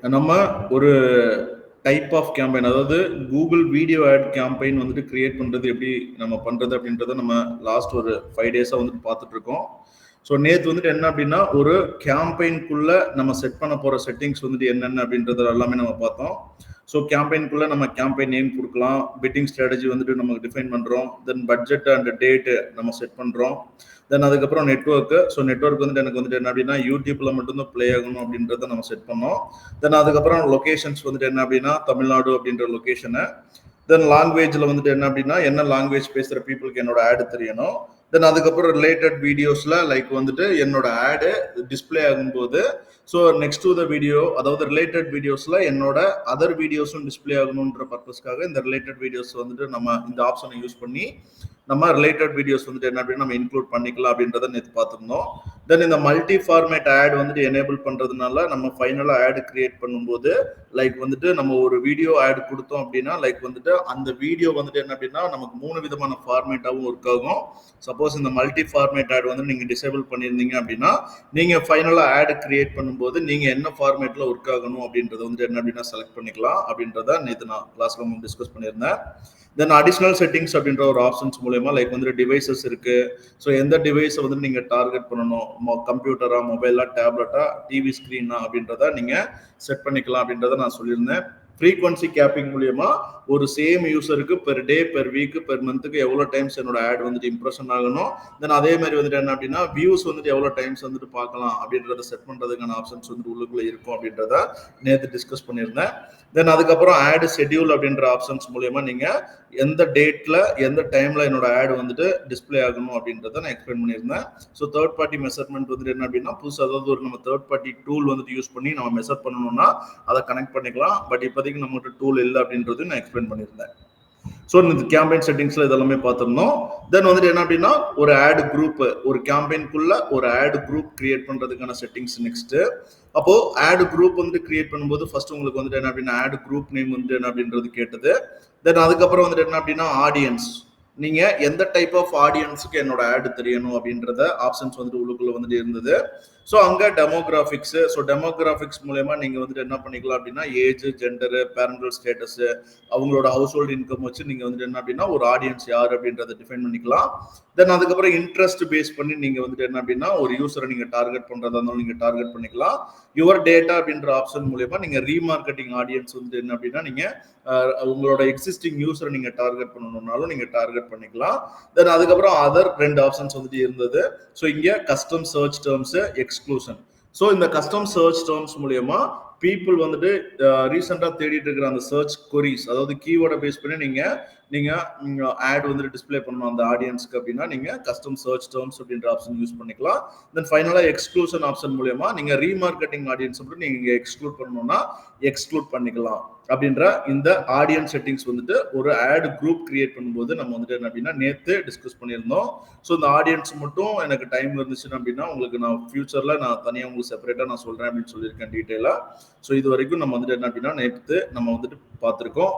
நம்ம ஒரு type of campaign, அதாவது கூகுள் வீடியோ ஆட் கேம்பெயின் வந்துட்டு கிரியேட் பண்ணுறது எப்படி நம்ம பண்ணுறது அப்படின்றத நம்ம லாஸ்ட் ஒரு 5 டேஸாக வந்துட்டு பார்த்துட்டு இருக்கோம். ஸோ நேற்று வந்துட்டு என்ன அப்படின்னா, ஒரு கேம்பெயின்குள்ளே நம்ம செட் பண்ண போகிற செட்டிங்ஸ் வந்துட்டு என்னென்ன அப்படின்றது எல்லாமே நம்ம பார்த்தோம். ஸோ கேம்பெயின்குள்ளே நம்ம கேம்பெயின் நேம் கொடுக்கலாம், பிட்டிங் ஸ்ட்ராட்டஜி வந்துட்டு நம்ம டிஃபைன் பண்ணுறோம், தென் பட்ஜெட் அண்ட் டேட்டு நம்ம செட் பண்ணுறோம், தென் அதுக்கப்புறம் நெட்ஒர்க்கு. ஸோ நெட்ஒர்க் வந்துட்டு எனக்கு வந்துட்டு என்ன அப்படின்னா யூடியூப்ல மட்டும்தான் ப்ளே ஆகணும் அப்படின்றத நம்ம செட் பண்ணோம். தென் அதுக்கப்புறம் லொகேஷன்ஸ் வந்துட்டு என்ன அப்படின்னா தமிழ்நாடு அப்படின்ற லொகேஷனு. தென் லாங்குவேஜில் வந்துட்டு என்ன அப்படின்னா என்ன லாங்குவேஜ் பேசுகிற பீப்புளுக்கு என்னோட ஆடு தெரியணும். தென் அதுக்கப்புறம் ரிலேட்டட் வீடியோஸில் லைக் வந்துட்டு என்னோட ஆடு டிஸ்பிளே ஆகும்போது so next to the video, அதாவது ரிலேட்டட் வீடியோஸில் என்னோட அதர் வீடியோஸும் டிஸ்பிளே ஆகணுன்ற பர்பஸ்க்காக இந்த ரிலேட்டட் வீடியோஸ் வந்துட்டு நம்ம இந்த ஆப்ஷனை யூஸ் பண்ணி நம்ம ரிலேட்டட் வீடியோஸ் வந்துட்டு என்ன அப்படின்னு நம்ம இன்க்ளூட் பண்ணிக்கலாம் அப்படின்றத நேற்று பார்த்துருந்தோம். தென் இந்த மல்டி ஃபார்மேட் ஆட் வந்துட்டு எனேபிள் பண்ணுறதுனால நம்ம ஃபைனலாக ஆட் கிரியேட் பண்ணும்போது லைக் வந்துட்டு நம்ம ஒரு வீடியோ ஆட் கொடுத்தோம் அப்படின்னா லைக் வந்துட்டு அந்த வீடியோ வந்துட்டு என்ன அப்படின்னா நமக்கு 3 விதமான ஃபார்மேட்டாகவும் ஒர்க் ஆகும். சப்போஸ் இந்த மல்டி ஃபார்மேட் ஆட் வந்து நீங்கள் டிசேபிள் பண்ணியிருந்தீங்க அப்படின்னா நீங்கள் ஃபைனலாக ஆட் கிரியேட் பண்ணும்போது நீங்கள் என்ன ஃபார்மேட்டில் ஒர்க் ஆகணும் அப்படின்றத வந்துட்டு என்ன அப்படின்னா செலக்ட் பண்ணிக்கலாம் அப்படின்றத நேற்று நான் கிளாஸில் டிஸ்கஸ் பண்ணியிருந்தேன். தென் அடிஷ்னல் செட்டிங்ஸ் அப்படின்ற ஒரு ஆப்ஷன்ஸ் மூலயமா லைக் வந்துட்டு டிவைசஸ் இருக்கு. ஸோ எந்த டிவைஸை வந்து நீங்கள் டார்கெட் பண்ணணும், கம்ப்யூட்டரா, மொபைலா, டேப்லெட்டா, டிவி ஸ்க்ரீனா அப்படின்றத நீங்கள் செட் பண்ணிக்கலாம் அப்படின்றத நான் சொல்லியிருந்தேன். ஃப்ரீக்வன்சி கேப்பிங் மூலியமா ஒரு சேம் யூசருக்கு per day, per week, per மந்த்துக்கு எவ்வளோ டைம்ஸ் என்னோட ஆட் வந்துட்டு இம்ப்ரெஷன் ஆகணும், தென் அதே மாதிரி வந்துட்டு என்ன அப்படின்னா வியூஸ் வந்துட்டு எவ்வளோ டைம்ஸ் வந்துட்டு பார்க்கலாம் அப்படின்றத செட் பண்ணுறதுக்கான ஆப்ஷன்ஸ் வந்துட்டு உள்ளுக்குள்ளே இருக்கும் அப்படின்றத நேற்று டிஸ்கஸ் பண்ணியிருந்தேன். தென் அதுக்கப்புறம் ஆட் ஷெட்யூல் அப்படின்ற ஆப்ஷன்ஸ் மூலயமா நீங்கள் எந்த டேட்டில் எந்த டைமில் என்னோட ஆட் வந்துட்டு டிஸ்பிளே ஆகணும் அப்படின்றத நான் எக்ஸ்பிளைன் பண்ணியிருந்தேன். ஸோ தேர்ட் பார்ட்டி மெஷர்மெண்ட் வந்துட்டு என்ன அப்படின்னா புதுசு, அதாவது ஒரு நம்ம தேர்ட் பார்ட்டி டூல் வந்துட்டு யூஸ் பண்ணி நம்ம மெஷர் பண்ணணும்னா அதை கனெக்ட் பண்ணிக்கலாம். பட் இப்போதைக்கு நம்மகிட்ட டூல் இல்லை அப்படின்றது நான் எக்ஸ்பிளைன் பண்ணியிருந்தேன். ஸோ இந்த கேம்பெயின் செட்டிங்ஸ்ல இதெல்லாமே பார்த்துருந்தோம். தென் வந்துட்டு என்ன அப்படின்னா ஒரு ஆட் குரூப், ஒரு கேம்பெயின்குள்ள ஒரு ஆட் குரூப் கிரியேட் பண்றதுக்கான செட்டிங்ஸ் நெக்ஸ்ட். அப்போ ஆட் குரூப் வந்துட்டு கிரியேட் பண்ணும்போது ஃபர்ஸ்ட் உங்களுக்கு வந்துட்டு என்ன அப்படின்னா ஆட் குரூப் நேம் வந்துட்டு என்ன அப்படின்றது கேட்டது. தென் அதுக்கப்புறம் வந்துட்டு என்ன அப்படின்னா ஆடியன்ஸ், நீங்க எந்த டைப் ஆஃப் ஆடியன்ஸுக்கு என்னோட ஆட் தெரியணும் அப்படின்றத ஆப்ஷன்ஸ் வந்துட்டு உள்ளுக்குள்ள வந்துட்டு இருந்தது. ஸோ அங்கே டெமோகிராஃபிக்ஸ், ஸோ டெமோகிராஃபிக்ஸ் மூலயமா நீங்கள் வந்துட்டு என்ன பண்ணிக்கலாம் அப்படின்னா ஏஜ், ஜெண்டரு, பேரண்டல் ஸ்டேட்டஸ், அவங்களோட ஹவுஸ் ஹோல்டு இன்கம் வச்சு நீங்கள் வந்துட்டு என்ன அப்படின்னா ஒரு ஆடியன்ஸ் யார் அப்படின்றத டிஃபைன் பண்ணிக்கலாம். தென் அதுக்கப்புறம் இன்ட்ரெஸ்ட் பேஸ் பண்ணி நீங்கள் வந்துட்டு என்ன அப்படின்னா ஒரு யூசரை நீங்கள் டார்கெட் பண்ணுறதா இருந்தாலும் நீங்கள் டார்கெட் பண்ணிக்கலாம். யுவர் டேட்டா அப்படின்ற ஆப்ஷன் மூலயமா நீங்கள் ரீமார்க்கெட்டிங் ஆடியன்ஸ் வந்துட்டு என்ன அப்படின்னா நீங்கள் உங்களோட எக்ஸிஸ்டிங் யூசரை நீங்கள் டார்கெட் பண்ணணும்னாலும் நீங்கள் டார்கெட் பண்ணிக்கலாம். தென் அதுக்கப்புறம் அதர் 2 ஆப்ஷன்ஸ் வந்துட்டு இருந்தது. ஸோ இங்கே custom search terms, exclusion. So இந்த கஸ்டம் சர்ச் டேர்ம்ஸ் மூலயமா பீப்புள் வந்துட்டு ரீசெண்டாக தேடிட்டு இருக்கிற அந்த சர்ச் கொரிஸ், அதாவது கீவேர்டை பேஸ் பண்ணி நீங்கள் ஆட் வந்துட்டு டிஸ்பிளே பண்ணணும் அந்த ஆடியன்ஸ்க்கு அப்படின்னா நீங்கள் கஸ்டம் சர்ச் டேர்ம்ஸ் அப்படின்ற ஆப்ஷன் யூஸ் பண்ணிக்கலாம். தென் ஃபைனலாக எக்ஸ்க்ளூஷன் ஆப்ஷன் மூலயமா நீங்கள் ரீமார்க்கெட்டிங் ஆடியன்ஸ் மட்டும் நீங்கள் எக்ஸ்க்ளூட் பண்ணணும்னா எக்ஸ்க்ளூட் பண்ணிக்கலாம் அப்படின்ற இந்த ஆடியன்ஸ் செட்டிங்ஸ் வந்துட்டு ஒரு ஆட் குரூப் கிரியேட் பண்ணும்போது நம்ம வந்துட்டு என்ன அப்படின்னா நேற்று டிஸ்கஸ் பண்ணியிருந்தோம். ஸோ இந்த ஆடியன்ஸ் மட்டும் எனக்கு டைம் இருந்துச்சுன்னா அப்படின்னா உங்களுக்கு நான் ஃபியூச்சரில் நான் தனியாக உங்களுக்கு செப்பரேட்டாக நான் சொல்கிறேன் அப்படின்னு சொல்லியிருக்கேன் டீட்டெயிலாக. ஸோ இது வரைக்கும் நம்ம வந்துட்டு என்ன அப்படின்னா நேற்று நம்ம வந்துட்டு பார்த்துருக்கோம்.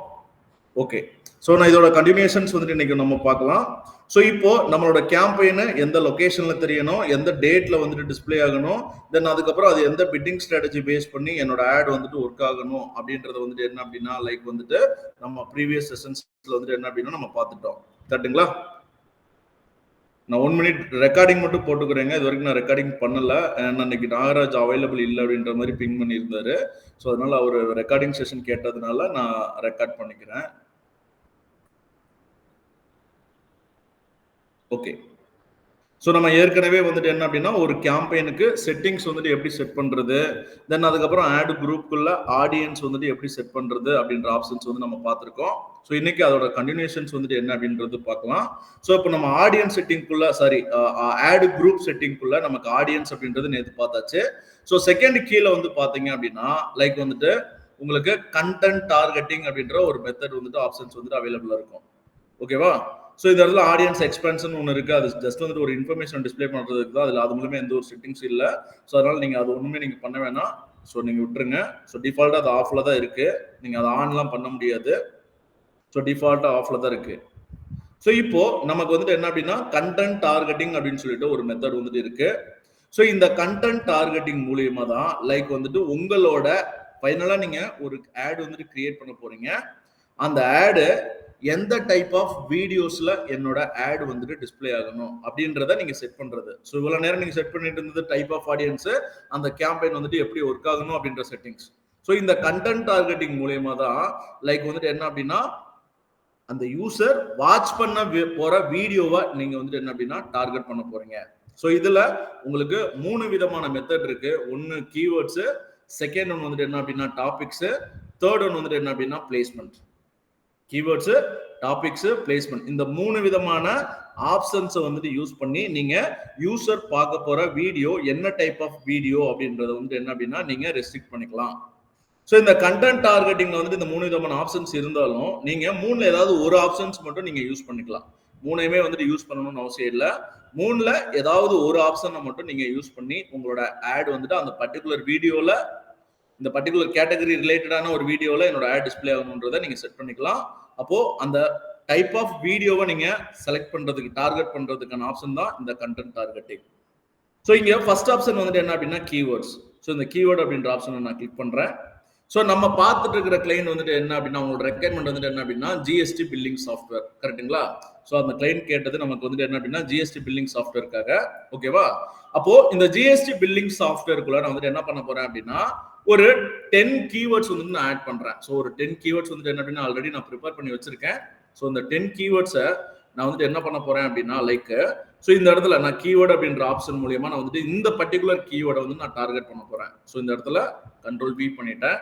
ஓகே, ஸோ நான் இதோட கண்டினியூஷன்ஸ் வந்துட்டு இன்னைக்கு நம்ம பார்க்கலாம். ஸோ இப்போ நம்மளோட கேம்பெயின் எந்த லொகேஷன்ல தெரியணும், எந்த டேட்ல வந்துட்டு டிஸ்பிளே ஆகணும், தென் அதுக்கப்புறம் அது எந்த பிட்டிங் ஸ்ட்ராட்டஜி பேஸ் பண்ணி என்னோட ஆட் வந்துட்டு ஒர்க் ஆகணும் அப்படின்றது வந்துட்டு என்ன அப்படின்னா லைக் வந்துட்டு நம்ம ப்ரீவியஸ் செஷன்ஸ்ல வந்துட்டு என்ன அப்படின்னா நம்ம பார்த்துட்டோம். கரெக்டுங்களா? நான் 1 மினிட் ரெக்கார்டிங் மட்டும் போட்டுக்கிறேங்க. இது வரைக்கும் நான் ரெக்கார்டிங் பண்ணல. அன்னைக்கு நாகராஜ் அவைலபிள் இல்லை அப்படின்ற மாதிரி பிங் பண்ணியிருந்தாரு. ஸோ அதனால அவர் ரெக்கார்டிங் செஷன் கேட்டதுனால நான் ரெக்கார்ட் பண்ணிக்கிறேன். ஓகே, ஸோ நம்ம ஏற்கனவே வந்துட்டு என்ன அப்படின்னா ஒரு கேம்பெயினுக்கு செட்டிங்ஸ் வந்துட்டு எப்படி செட் பண்ணுறது, தென் அதுக்கப்புறம் ஆட் குரூப்புக்குள்ள ஆடியன்ஸ் வந்துட்டு எப்படி செட் பண்ணுறது அப்படின்ற ஆப்ஷன்ஸ் வந்து நம்ம பார்த்துருக்கோம். ஸோ இன்னைக்கு அதோட கண்டினியூஷன்ஸ் வந்துட்டு என்ன அப்படின்றது பார்க்கலாம். ஸோ இப்போ நம்ம ஆடியன்ஸ் செட்டிங்குள்ள ஆட் குரூப் செட்டிங்குள்ள நமக்கு ஆடியன்ஸ் அப்படின்றது நேற்று பார்த்தாச்சு. ஸோ செகண்ட் கீழே வந்து பார்த்தீங்க அப்படின்னா லைக் வந்துட்டு உங்களுக்கு கண்டென்ட் டார்கெட்டிங் அப்படின்ற ஒரு மெத்தட் வந்துட்டு ஆப்ஷன்ஸ் வந்துட்டு அவைலபிளாக இருக்கும். ஓகேவா? ஸோ இந்த இடத்துல ஆடியன்ஸ் எக்ஸ்பென்ஷன் ஒன்று இருக்குது. அது ஜஸ்ட் வந்துட்டு ஒரு இன்ஃபர்மேஷன் டிஸ்பிளே பண்ணுறதுக்கு தான். அதில் அது மூலமே எந்த ஒரு செட்டிங்ஸ் இல்லை. ஸோ அதனால் நீங்கள் அது ஒன்றுமே நீங்கள் பண்ண வேணாம். ஸோ நீங்கள் விட்டுருங்க. ஸோ டிஃபால்ட்டாக அது ஆஃபில் தான் இருக்குது. நீங்கள் அதை ஆன்லாம் பண்ண முடியாது. ஸோ டிஃபால்ட்டாக ஆஃபில் தான் இருக்குது. ஸோ இப்போது நமக்கு வந்துட்டு என்ன அப்படின்னா கண்டென்ட் டார்கெட்டிங் அப்படின்னு சொல்லிட்டு ஒரு மெத்தட் வந்துட்டு இருக்குது. ஸோ இந்த கண்டென்ட் டார்கெட்டிங் மூலியமாக தான் லைக் வந்துட்டு உங்களோட ஃபைனலா நீங்க ஒரு ஆட் வந்துட்டு கிரியேட் பண்ண போறீங்க. அந்த ஆடு எந்த டைப் ஆஃப் வீடியோஸ்ல என்னோட ஆட் வந்துட்டு டிஸ்ப்ளே ஆகணும் அப்படின்றத நீங்க செட் பண்றது. ஸோ இவ்வளவு நேரம் நீங்க செட் பண்ணிட்டு இருந்தது டைப் ஆஃப் ஆடியன்ஸ், அந்த கேம்பெயின் வந்துட்டு எப்படி ஒர்க் ஆகணும் அப்படின்ற செட்டிங்ஸ். ஸோ இந்த கண்டென்ட் டார்கெட்டிங் மூலியமா தான் லைக் வந்துட்டு என்ன அப்படின்னா அந்த யூசர் வாட்ச் பண்ண போற வீடியோவை நீங்க வந்துட்டு என்ன அப்படின்னா டார்கெட் பண்ண போறீங்க. ஸோ இதுல உங்களுக்கு 3 விதமான மெத்தட் இருக்கு. ஒன்னு கீவேர்ட்ஸ், செகண்ட் ஒன் வந்துட்டு என்ன அப்படின்னா டாபிக்ஸ், தேர்ட் ஒன் வந்துட்டு என்ன அப்படின்னா பிளேஸ்மெண்ட். கீவேர்ட்ஸ், டாபிக்ஸ், பிளேஸ்மெண்ட், இந்த 3 விதமான ஆப்ஷன்ஸ் வந்துட்டு யூஸ் பண்ணி நீங்க யூசர் பார்க்க போற வீடியோ என்ன டைப் ஆஃப் வீடியோ அப்படின்றத வந்து என்ன அப்படின்னா நீங்க ரெஸ்ட்ரிக்ட் பண்ணிக்கலாம். ஸோ இந்த கண்டென்ட் டார்கெட்டிங்ல வந்துட்டு இந்த 3 விதமான ஆப்ஷன்ஸ் இருந்தாலும் நீங்க 3ல ஏதாவது ஒரு ஆப்ஷன்ஸ் மட்டும் நீங்க யூஸ் பண்ணிக்கலாம். 3யுமே வந்துட்டு யூஸ் பண்ணணும்னு அவசியம் இல்லை. 3ல ஏதாவது ஒரு ஆப்ஷனை மட்டும் நீங்க யூஸ் பண்ணி உங்களோட ஆட் வந்துட்டு அந்த பர்டிகுலர் வீடியோல, இந்த பர்டிகுலர் கேட்டகரி ரிலேட்டடான ஒரு வீடியோல என்னோட ஆட் டிஸ்ப்ளே ஆகணுன்றதை நீங்க செட் பண்ணிக்கலாம். அப்போ அந்த டைப் ஆஃப் வீடியோவை நீங்க செலக்ட் பண்றதுக்கு, டார்கெட் பண்றதுக்கான ஆப்ஷன் தான் இந்த கண்டென்ட் டார்கெட்டிங். ஸோ இங்க ஃபர்ஸ்ட் ஆப்ஷன் வந்துட்டு என்ன அப்படின்னா கீவேர்ட்ஸ். ஸோ இந்த கீவேர்ட் அப்படின்ற ஆப்ஷனை நான் கிளிக் பண்றேன். ஸோ நம்ம பார்த்துட்டு இருக்கிற கிளைண்ட் வந்துட்டு என்ன அப்படின்னா உங்களோட ரெக்யர்மெண்ட் வந்துட்டு என்ன அப்படின்னா ஜிஎஸ்டி பில்லிங் சாஃப்ட்வேர், கரெக்டுங்களா? ஸோ அந்த கிளைண்ட் கேட்டது நமக்கு வந்துட்டு என்ன அப்படின்னா ஜிஎஸ்டி பில்லிங் சாஃப்ட்வேருக்காக, ஓகேவா? அப்போ இந்த ஜிஎஸ்டி பில்லிங் சாஃப்ட்வேருக்குள்ள நான் வந்துட்டு என்ன பண்ண போறேன் அப்படின்னா ஒரு 10 கீவேர்ட்ஸ் வந்துட்டு நான் ஆட் பண்றேன். ஸோ ஒரு 10 கீவேர்ட்ஸ் வந்துட்டு என்ன அப்படின்னா ஆல்ரெடி நான் ப்ரிப்பேர் பண்ணி வச்சிருக்கேன். ஸோ இந்த 10 கீவேர்ட்ஸை நான் வந்துட்டு என்ன பண்ண போறேன் அப்படின்னா லைக் ஸோ இந்த இடத்துல நான் கீவேர்டு அப்படின்ற ஆப்ஷன் மூலியமா நான் வந்துட்டு இந்த பர்டிகுலர் கீவேர்டை வந்து நான் டார்கெட் பண்ண போறேன். ஸோ இந்த இடத்துல கண்ட்ரோல் V பண்ணிட்டேன்.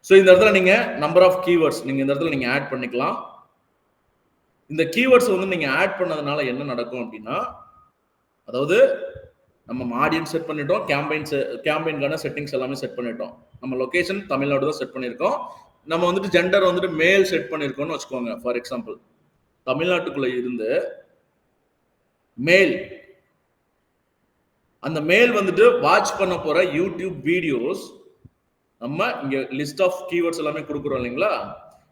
ஸோ இந்த இடத்துல நீங்க நம்பர் ஆஃப் கீவேர்ட்ஸ் நீங்க இந்த இடத்துல நீங்க ஆட் பண்ணிக்கலாம். இந்த கீவேர்ட்ஸ் வந்து நீங்க ஆட் பண்ணதுனால என்ன நடக்கும் அப்படின்னா, அதாவது நம்ம ஆடியன்ஸ் செட் பண்ணிட்டோம், கேம்பெயின்கான செட்டிங்ஸ் எல்லாமே செட் பண்ணிட்டோம். நம்ம லொகேஷன் தமிழ்நாடு தான் செட் பண்ணியிருக்கோம். நம்ம வந்துட்டு ஜெண்டர் வந்துட்டு மேல் செட் பண்ணியிருக்கோம்னு வச்சுக்கோங்க. ஃபார் எக்ஸாம்பிள் தமிழ்நாட்டுக்குள்ள இருந்து மேல், அந்த மேல் வந்துட்டு வாட்ச் பண்ண போற யூடியூப் வீடியோஸ் நம்ம இங்க லிஸ்ட் ஆஃப் கீவேர்ட்ஸ் எல்லாமே கொடுக்குறோம் இல்லைங்களா?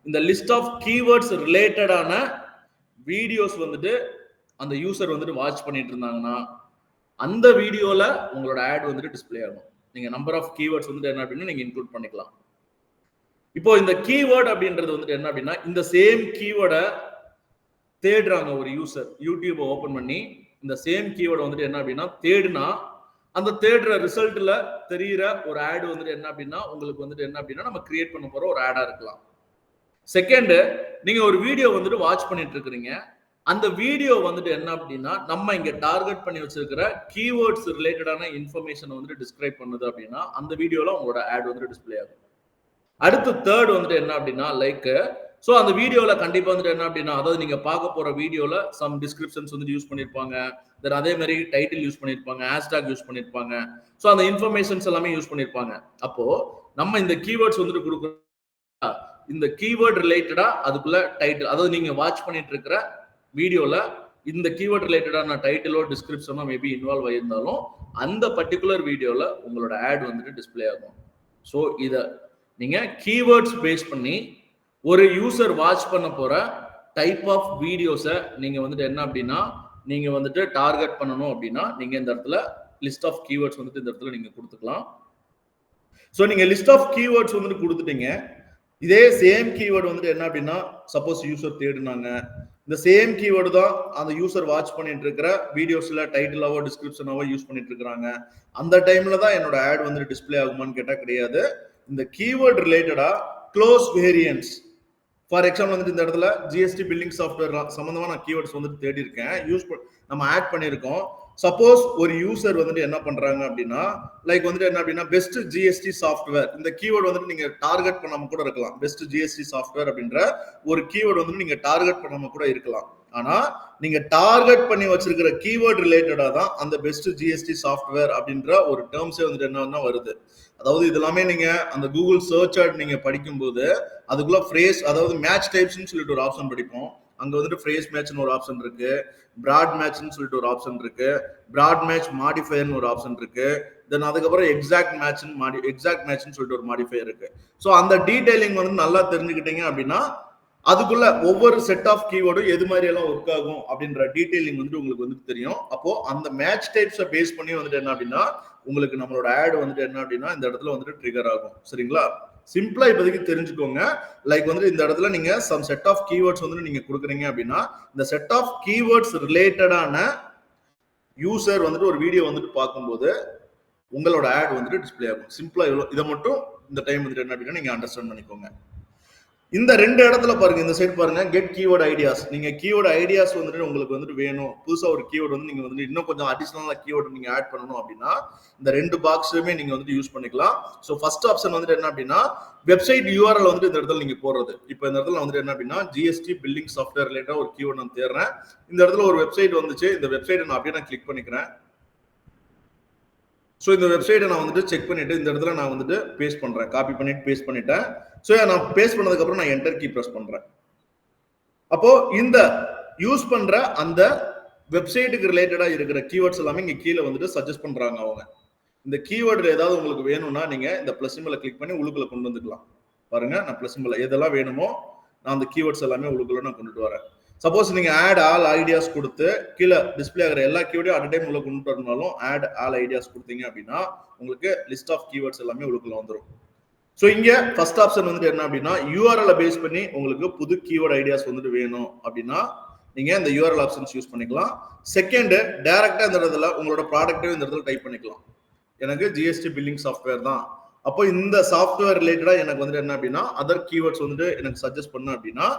இந்த லிஸ்ட் ஆஃப் கீவேர்ட்ஸ் ரிலேட்டடான வீடியோஸ் வந்துட்டு அந்த யூசர் வந்துட்டு வாட்ச் பண்ணிட்டு இருந்தாங்கன்னா அந்த வீடியோல உங்களோட ஆட் வந்துட்டு டிஸ்ப்ளே ஆகும். நீங்க நம்பர் ஆஃப் கீவேர்ட்ஸ் வந்துட்டு என்ன அப்படின்னா நீங்க இன்க்ளூட் பண்ணிக்கலாம். இப்போ இந்த கீவேர்ட் அப்படின்றது வந்துட்டு என்ன அப்படின்னா இந்த சேம் கீவேர்டை தேடுறாங்க ஒரு யூசர், யூடியூப் ஓபன் பண்ணி இந்த சேம் கீவேர்டை வந்துட்டு என்ன அப்படின்னா தேடுனா அந்த தேடுற ரிசல்ட்ல தெரியுற ஒரு ஆட் வந்துட்டு என்ன அப்படின்னா உங்களுக்கு வந்துட்டு என்ன அப்படின்னா நம்ம கிரியேட் பண்ண போற ஒரு ஆடா இருக்கலாம். செகண்ட், நீங்க ஒரு வீடியோ வந்துட்டு வாட்ச் பண்ணிட்டு இருக்கிறீங்க. அந்த வீடியோ வந்துட்டு என்ன அப்படின்னா நம்ம இங்க டார்கெட் பண்ணி வச்சிருக்கிற கீவேர்ட்ஸ் ரிலேட்டடான இன்ஃபர்மேஷன் வந்துட்டு டிஸ்கிரைப் பண்ணுது அப்படின்னா அந்த வீடியோல உங்களோட ஆட் வந்துட்டு டிஸ்ப்ளே ஆகும். அடுத்து தேர்ட் வந்துட்டு என்ன அப்படின்னா லைக் ஸோ அந்த வீடியோல கண்டிப்பா வந்துட்டு என்ன அப்படின்னா அதாவது நீங்க பார்க்க போற வீடியோல சம் டிஸ்கிரிப்ஷன்ஸ் வந்துட்டு யூஸ் பண்ணிருப்பாங்க, தென் அதே மாதிரி டைட்டில் யூஸ் பண்ணிருப்பாங்க, ஹேஷ்டாக் யூஸ் பண்ணிருப்பாங்க. ஸோ அந்த இன்ஃபர்மேஷன்ஸ் எல்லாமே யூஸ் பண்ணிருப்பாங்க. அப்போ நம்ம இந்த கீவேர்ட்ஸ் வந்துட்டு கொடுக்குற இந்த கீவேர்ட் ரிலேட்டடா அதுக்குள்ள டைட்டில், அதாவது நீங்க வாட்ச் பண்ணிட்டு இருக்கிற வீடியோல இந்த கீவேர்ட் ரிலேட்டடான டைட்டிலோ டிஸ்கிரிப்ஷனோ மேபி இன்வால்வ் ஆயிருந்தாலும் அந்த பர்டிகுலர் வீடியோல உங்களோட ஆட் வந்துட்டு டிஸ்ப்ளே ஆகும். ஸோ இதை நீங்க கீவேர்ட்ஸ் பேஸ் பண்ணி ஒரு யூசர் வாட்ச் பண்ண போற டைப் ஆஃப் வீடியோஸை நீங்க வந்துட்டு என்ன அப்படின்னா நீங்க வந்துட்டு டார்கெட் பண்ணணும் அப்படின்னா நீங்க இந்த இடத்துல லிஸ்ட் ஆஃப் கீவேர்ட்ஸ் வந்துட்டு இந்த இடத்துல நீங்க கொடுத்துக்கலாம். ஸோ நீங்க லிஸ்ட் ஆஃப் கீவேர்ட்ஸ் வந்துட்டு கொடுத்துட்டீங்க. இதே சேம் கீவேர்டு வந்துட்டு என்ன அப்படின்னா சப்போஸ் யூசர் தேடுனாங்க, இந்த சேம் கீவேர்டு தான் அந்த யூசர் வாட்ச் பண்ணிட்டு இருக்கிற வீடியோஸ்ல டைட்டிலாவோ டிஸ்கிரிப்ஷனாவோ யூஸ் பண்ணிட்டு இருக்காங்க. அந்த டைம்ல தான் என்னோட ஆட் வந்துட்டு டிஸ்ப்ளே ஆகுமான்னு கேட்டா கிடையாது. இந்த கீவேர்ட் ரிலேட்டடா க்ளோஸ் வேரியன்ஸ், ஃபார் எக்ஸாம்பிள் வந்துட்டு இந்த இடத்துல ஜிஎஸ்டி பில்லிங் சாஃப்ட்வேர் சம்பந்தமா நான் கீவேர்ட்ஸ் வந்துட்டு தேடி இருக்கேன், நம்ம ஆட் பண்ணியிருக்கோம். சப்போஸ் ஒரு யூசர் வந்துட்டு என்ன பண்றாங்க அப்படின்னா லைக் வந்துட்டு என்ன அப்படின்னா பெஸ்ட் ஜிஎஸ்டி சாஃப்ட்வேர், இந்த கீவேர்டு வந்துட்டு நீங்க டார்கெட் பண்ணாம கூட இருக்கலாம். பெஸ்ட் ஜிஎஸ்டி சாஃப்ட்வேர் அப்படின்ற ஒரு கீவேர்டு வந்துட்டு நீங்க டார்கெட் பண்ணாம கூட இருக்கலாம். ஆனா நீங்க டார்கெட் பண்ணி வச்சிருக்கிற கீவேர்ட் ரிலேட்டடா தான் அந்த பெஸ்ட் ஜிஎஸ்டி சாஃப்ட்வேர் அப்படின்ற ஒரு டேர்ம்ஸே வந்துட்டு என்னன்னா வருது. அதாவது இது எல்லாமே நீங்க அந்த கூகுள் சர்ச் நீங்க படிக்கும்போது அதுக்குள்ள ஃப்ரேஸ், அதாவது மேட்ச் டைப்ஸ்னு சொல்லிட்டு ஒரு ஆப்ஷன் படிப்போம். அங்க வந்துட்டு ஃப்ரேஸ் மேட்ச்னு ஒரு ஆப்ஷன் இருக்கு, பிராட் மேட்ச்னு சொல்லிட்டு ஒரு ஆப்ஷன் இருக்கு, பிராட் மேட்ச் மாடிஃபயர்னு ஒரு ஆப்ஷன் இருக்கு, தென் அதுக்கப்புறம் எக்ஸாக்ட் மேட்ச்னு சொல்லிட்டு ஒரு மாடிஃபயர் இருக்கு. ஸோ அந்த டீடைலிங் வந்து நல்லா தெரிஞ்சுக்கிட்டீங்க அப்படின்னா அதுக்குள்ள ஒவ்வொரு செட் ஆஃப் கீவேர்டும் எது மாதிரி எல்லாம் ஒர்க் ஆகும் அப்படின்ற டீடைலிங் வந்துட்டு உங்களுக்கு வந்துட்டு தெரியும். அப்போ அந்த மேட்ச் டைப்ஸை பேஸ் பண்ணி வந்துட்டு என்ன அப்படின்னா உங்களுக்கு நம்மளோட ஆட் வந்துட்டு என்ன அப்படின்னா இந்த இடத்துல வந்துட்டு ட்ரிகர் ஆகும். சரிங்களா? சிம்பிளா இப்போதைக்கு தெரிஞ்சுக்கோங்க. லைக் வந்துட்டு இந்த இடத்துல நீங்க சம் செட் ஆஃப் கீவேர்ட்ஸ் வந்துட்டு நீங்க கொடுக்குறீங்க அப்படின்னா இந்த செட் ஆஃப் கீவேர்ட்ஸ் ரிலேட்டடான யூசர் வந்துட்டு ஒரு வீடியோ வந்துட்டு பார்க்கும்போது உங்களோட ஆட் வந்துட்டு டிஸ்பிளே ஆகும். சிம்பிளா இதை மட்டும் இந்த டைம் வந்துட்டு என்ன அப்படின்னா நீங்க அண்டர்ஸ்டாண்ட் பண்ணிக்கோங்க. இந்த ரெண்டு இடத்துல பாருங்க, இந்த சைடு பாருங்க, கெட் கீவேர்ட் ஐடியாஸ். நீங்க கீவேர்ட் ஐடியாஸ் வந்துட்டு உங்களுக்கு வந்துட்டு வேணும், புதுசா ஒரு கீவேர்ட் வந்து நீங்க வந்து இன்னும் கொஞ்சம் அடிஷனலா கீவேர்ட் நீங்க ஆட் பண்ணணும் அப்படின்னா இந்த ரெண்டு பாக்ஸுமே நீங்க வந்துட்டு யூஸ் பண்ணிக்கலாம். ஸோ ஃபர்ஸ்ட் ஆப்ஷன் வந்துட்டு என்ன அப்படின்னா வெப்சைட் யூஆர்எல் வந்துட்டு இந்த இடத்துல நீங்க போடுறது. இப்போ இந்த இடத்துல வந்துட்டு என்ன அப்படின்னா ஜிஎஸ்டி பில்லிங் சாஃப்ட்வேர் ரிலேட்டட் ஒரு கீவேர்ட் நான் தேடுறேன். இந்த இடத்துல ஒரு வெப்சைட் வந்துச்சு, இந்த வெப்சைட் நான் அப்படியே நான் கிளிக் பண்ணிக்கிறேன். ஸோ இந்த வெப்சைட்டை நான் வந்துட்டு செக் பண்ணிட்டு இந்த இடத்துல நான் வந்துட்டு பேஸ்ட் பண்றேன், காப்பி பண்ணிட்டு பேஸ்ட் பண்ணிட்டேன். ஸோ நான் பேஸ்ட் பண்ணதுக்கு அப்புறம் நான் என்டர் கீ பிரஸ் பண்றேன். அப்போ இந்த யூஸ் பண்ற அந்த வெப்சைட்டுக்கு ரிலேட்டடா இருக்கிற கீவேர்ட்ஸ் எல்லாமே இங்க கீழே வந்துட்டு சஜஸ்ட் பண்றாங்க அவங்க. இந்த கீவேர்டுல ஏதாவது உங்களுக்கு வேணும்னா நீங்க இந்த பிளஸ் சிம்பலை கிளிக் பண்ணி உள்ளுக்குள்ள கொண்டு வந்துக்கலாம். பாருங்க, நான் பிளஸ் சிம்பல் எதெல்லாம் வேணுமோ நான் அந்த கீவேர்ட்ஸ் எல்லாமே உள்ளுக்குள்ள நான் கொண்டுட்டு வரேன். சப்போஸ் நீங்க ஆட் ஆல் ஐடியாஸ் கொடுத்து கீழே டிஸ்பிளே ஆகிற எல்லா கீவேர்டையும் அட் டைம் உள்ள கொண்டு வரனாலும் ஆட் ஆல் ஐடியாஸ் கொடுத்தீங்க அப்படின்னா உங்களுக்கு லிஸ்ட் ஆஃப் கீவேர்ட்ஸ் எல்லாமே உள்ளுக்குள்ள வந்துடும். ஸோ இங்க ஃபர்ஸ்ட் ஆப்ஷன் வந்துட்டு என்ன அப்படின்னா யூஆர்எல் பேஸ் பண்ணி உங்களுக்கு புது கீவேர்ட் ஐடியாஸ் வந்துட்டு வேணும் அப்படின்னா நீங்க இந்த யூஆர்எல் ஆப்ஷன்ஸ் யூஸ் பண்ணிக்கலாம். செகண்ட், டைரக்டா இந்த இடத்துல உங்களோட ப்ராடக்ட்டையும் இந்த இடத்துல டைப் பண்ணிக்கலாம். எனக்கு ஜிஎஸ்டி பில்லிங் சாஃப்ட்வேர் தான், அப்போ இந்த சாஃப்ட்வேர் ரிலேட்டடா எனக்கு வந்துட்டு என்ன அப்படின்னா அதர் கீவேர்ட்ஸ் வந்துட்டு எனக்கு சஜஸ்ட் பண்ணு அப்படின்னா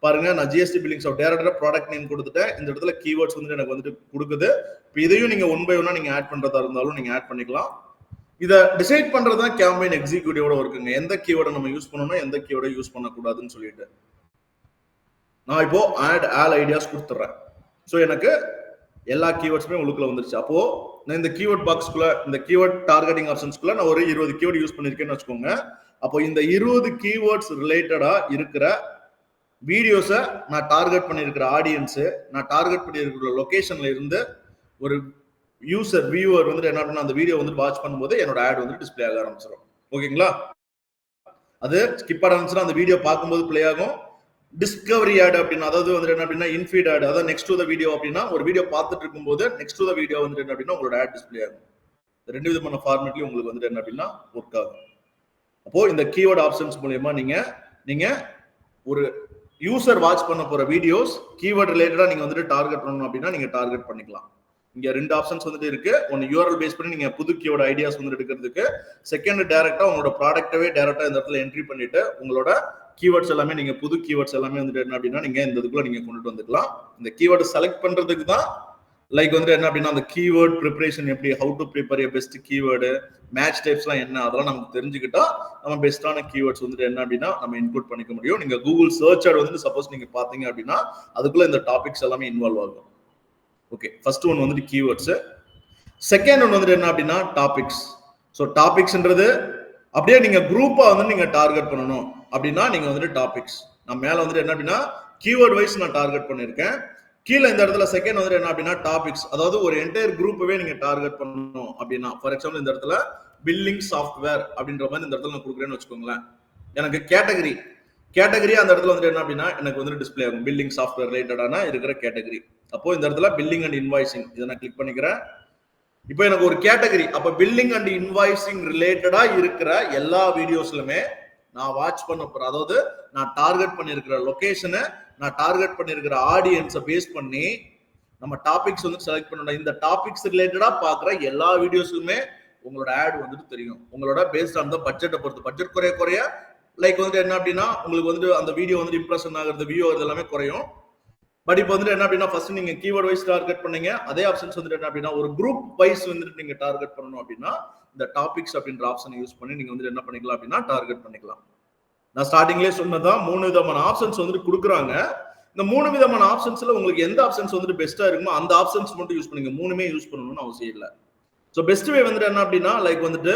பாருங்க, நான் ஜிஎஸ்டி பில்லிங் சாஃப்ட்வேர் டைரக்டா ப்ராடக்ட் நேம் கொடுத்துட்டேன். இந்த இடத்துல கீவேர்ட்ஸ் வந்து எனக்கு வந்துட்டு கொடுக்குது. இப்போ இதையும் நீங்க ஒன் பை ஒன்னா நீங்க ஆட் பண்றதா இருந்தாலும் நீங்க ஆட் பண்ணிக்கலாம். இதை டிசைட் பண்றது தான் கேம்பெயின் எக்ஸிக்யூட்டிவோட இருக்குங்க. எந்த கீவேர்டை நம்ம யூஸ் பண்ணணும், எந்த கீவேர்டை யூஸ் பண்ணக்கூடாதுன்னு சொல்லிட்டு நான் இப்போ ஆட் ஆல் ஐடியாஸ் கொடுத்துட்றேன். ஸோ எனக்கு எல்லா கீவேர்ட்ஸுமே உள்ளுக்குள்ள வந்துருச்சு. அப்போ நான் இந்த கீவேர்ட் பாக்ஸ்க்குள்ள இந்த கீவேர்ட் டார்கெட்டிங் ஆப்ஷன்ஸ்க்குள்ள நான் ஒரு 20 கீவேர்ட் யூஸ் பண்ணிருக்கேன்னு வச்சுக்கோங்க. அப்போ இந்த 20 கீவேர்ட்ஸ் ரிலேட்டடா இருக்கிற வீடியோஸை நான் டார்கெட் பண்ணியிருக்கிற ஆடியன்ஸு, நான் டார்கெட் பண்ணியிருக்கிற லொகேஷன்ல இருந்து ஒரு யூசர் வியூவர் வந்துட்டு என்ன பண்ணா அந்த வீடியோ வந்து வாட்ச் பண்ணும்போது என்னோட ஆட் வந்து டிஸ்பிளே ஆக ஆரம்பிச்சிடும். ஓகேங்களா? அது ஸ்கிப் ஆரம்பிச்சுன்னா அந்த வீடியோ பார்க்கும்போது பிளே ஆகும். டிஸ்கவரி ஆட் அப்படின்னா அதாவது வந்து என்ன அப்படின்னா இன்ஃபீட் ஆட், அதாவது நெக்ஸ்ட் டு த வீடியோ அப்படின்னா ஒரு வீடியோ பார்த்துட்டு இருக்கும்போது நெக்ஸ்ட் டு த வீடியோ வந்து என்ன அப்படின்னா உங்களோட ஆட் டிஸ்பிளே ஆகும். ரெண்டு விதமான ஃபார்மேட்லயும் உங்களுக்கு வந்து என்ன அப்படின்னா ஒர்க் ஆகும். அப்போ இந்த கீவேர்ட் ஆப்ஷன்ஸ் மூலமா நீங்க ஒரு யூசர் வாட்ச் பண்ண போற வீடியோஸ் கீவேர்ட் ரிலேட்டடா நீங்க வந்துட்டு டார்கெட் பண்ணணும் அப்படின்னா நீங்க டார்கெட் பண்ணிக்கலாம். இங்க ரெண்டு ஆப்ஷன்ஸ் வந்துட்டு இருக்கு. ஒன்னு யூஆர்எல் பேஸ் பண்ணி நீங்க புது கீவேர்ட் ஐடியாஸ் வந்து எடுக்கிறதுக்கு, செகண்ட் டைரக்டா உங்களோட ப்ராடக்டவே டைரக்டா இந்த இடத்துல என்ட்ரி பண்ணிட்டு உங்களோட கீவேர்ட்ஸ் எல்லாமே நீங்க புது கீவேர்ட்ஸ் எல்லாமே வந்துட்டு என்ன அப்படின்னா நீங்க இந்த இதுக்குள்ள நீங்க கொண்டுட்டு வந்துக்கலாம். இந்த கீவேர்டு செலக்ட் பண்றதுக்கு தான் லைக் வந்து என்ன அப்படின்னா அந்த கீவேர்ட் ப்ரிப்பரேஷன் எப்படி, how to prepare best keyword, match டைப்ஸ்லாம் என்ன, அதெல்லாம் நமக்கு தெரிஞ்சுக்கிட்டா நம்ம பெஸ்டான கீவேர்ட்ஸ் வந்துட்டு என்ன அப்படின்னா நம்ம இன்க்ளூட் பண்ணிக்க முடியும். நீங்க கூகுள் சர்ச் ஆட் வந்து சப்போஸ் நீங்க பாத்தீங்க அப்படின்னா அதுக்குள்ள இந்த டாபிக்ஸ் எல்லாமே இன்வால்வ் ஆகும். ஓகே, ஃபர்ஸ்ட் ஒன் வந்துட்டு கீவேர்ட்ஸ். செகண்ட் ஒன் வந்துட்டு என்ன அப்படின்னா டாபிக்ஸ். ஸோ டாபிக்ஸ்ன்றது அப்படியே நீங்க குரூப்பா வந்து நீங்க டார்கெட் பண்ணணும் அப்படின்னா நீங்க வந்துட்டு டாபிக்ஸ். நான் மேல வந்துட்டு என்ன அப்படின்னா கீவேர்ட் வைஸ் நான் டார்கெட் பண்ணிருக்கேன். கீழே இந்த இடத்துல செகண்ட் வந்துட்டு என்ன அப்படின்னா டாபிக்ஸ், அதாவது ஒரு என்டையர் குரூப்பவே நீங்க டார்கெட் பண்ணணும் அப்படின்னா ஃபார் எக்ஸாம்பிள் இந்த இடத்துல பில்லிங் சாஃப்ட்வேர் அப்படின்ற மாதிரி இந்த இடத்துல நான் கொடுக்குறேன்னு வச்சுக்கோங்களேன். எனக்கு கேட்டகரி அந்த இடத்துல வந்துட்டு என்ன அப்படின்னா எனக்கு வந்துட்டு டிஸ்பிளே ஆகும் பில்லிங் சாஃப்ட்வேர் ரிலேட்டடான இருக்கிற கேட்டகரி. அப்போ இந்த இடத்துல பில்லிங் அண்ட் இன்வாய்சிங் இதை நான் கிளிக் பண்ணிக்கிறேன். இப்போ எனக்கு ஒரு கேட்டகரி, அப்போ பில்லிங் அண்ட் இன்வாய்சிங் ரிலேட்டடா இருக்கிற எல்லா வீடியோஸ்லுமே நான் வாட்ச் பண்ண போறேன். அதாவது நான் டார்கெட் பண்ணியிருக்கிற லொகேஷனை, நான் டார்கெட் பண்ணியிருக்கிற ஆடியன்ஸை பேஸ் பண்ணி நம்ம டாபிக்ஸ் வந்து செலக்ட் பண்ணணும். இந்த டாபிக்ஸ் ரிலேட்டடா பார்க்குற எல்லா வீடியோஸுமே உங்களோட ஆட் வந்துட்டு தெரியும். உங்களோட பேஸ்ட் ஆன் த பட்ஜெட்டை பொறுத்து, பட்ஜெட் குறைய லைக் வந்துட்டு என்ன அப்படின்னா உங்களுக்கு வந்துட்டு அந்த வீடியோ வந்து இம்ப்ரெஷன் ஆகுறது, வியூ ஆகுறது எல்லாமே குறையும். பட் இப்போ வந்துட்டு என்ன அப்படின்னா ஃபர்ஸ்ட் நீங்க கீவேர்ட் வைஸ் டார்கெட் பண்ணீங்க, அதே ஆப்ஷன்ஸ் வந்துட்டு என்ன அப்படின்னா ஒரு குரூப் வைஸ் வந்துட்டு நீங்க டார்கெட் பண்ணணும் அப்படின்னா இந்த டாபிக்ஸ் அப்படின்ற ஆப்ஷனை யூஸ் பண்ணி நீங்க வந்துட்டு என்ன பண்ணிக்கலாம் அப்படின்னா டார்கெட் பண்ணிக்கலாம். நான் ஸ்டார்டிங்லேயே சொன்னதான் 3 விதமான ஆப்ஷன்ஸ் வந்துட்டு கொடுக்குறாங்க. இந்த 3 விதமான ஆப்ஷன்ஸ்ல உங்களுக்கு எந்த ஆப்ஷன்ஸ் வந்துட்டு பெஸ்டா இருக்குமோ அந்த ஆப்ஷன்ஸ் மட்டும் யூஸ் பண்ணுங்க. 3மே யூஸ் பண்ணணும்னு அவசியம் இல்லை. ஸோ பெஸ்ட் வே வந்துட்டு என்ன அப்படின்னா லைக் வந்துட்டு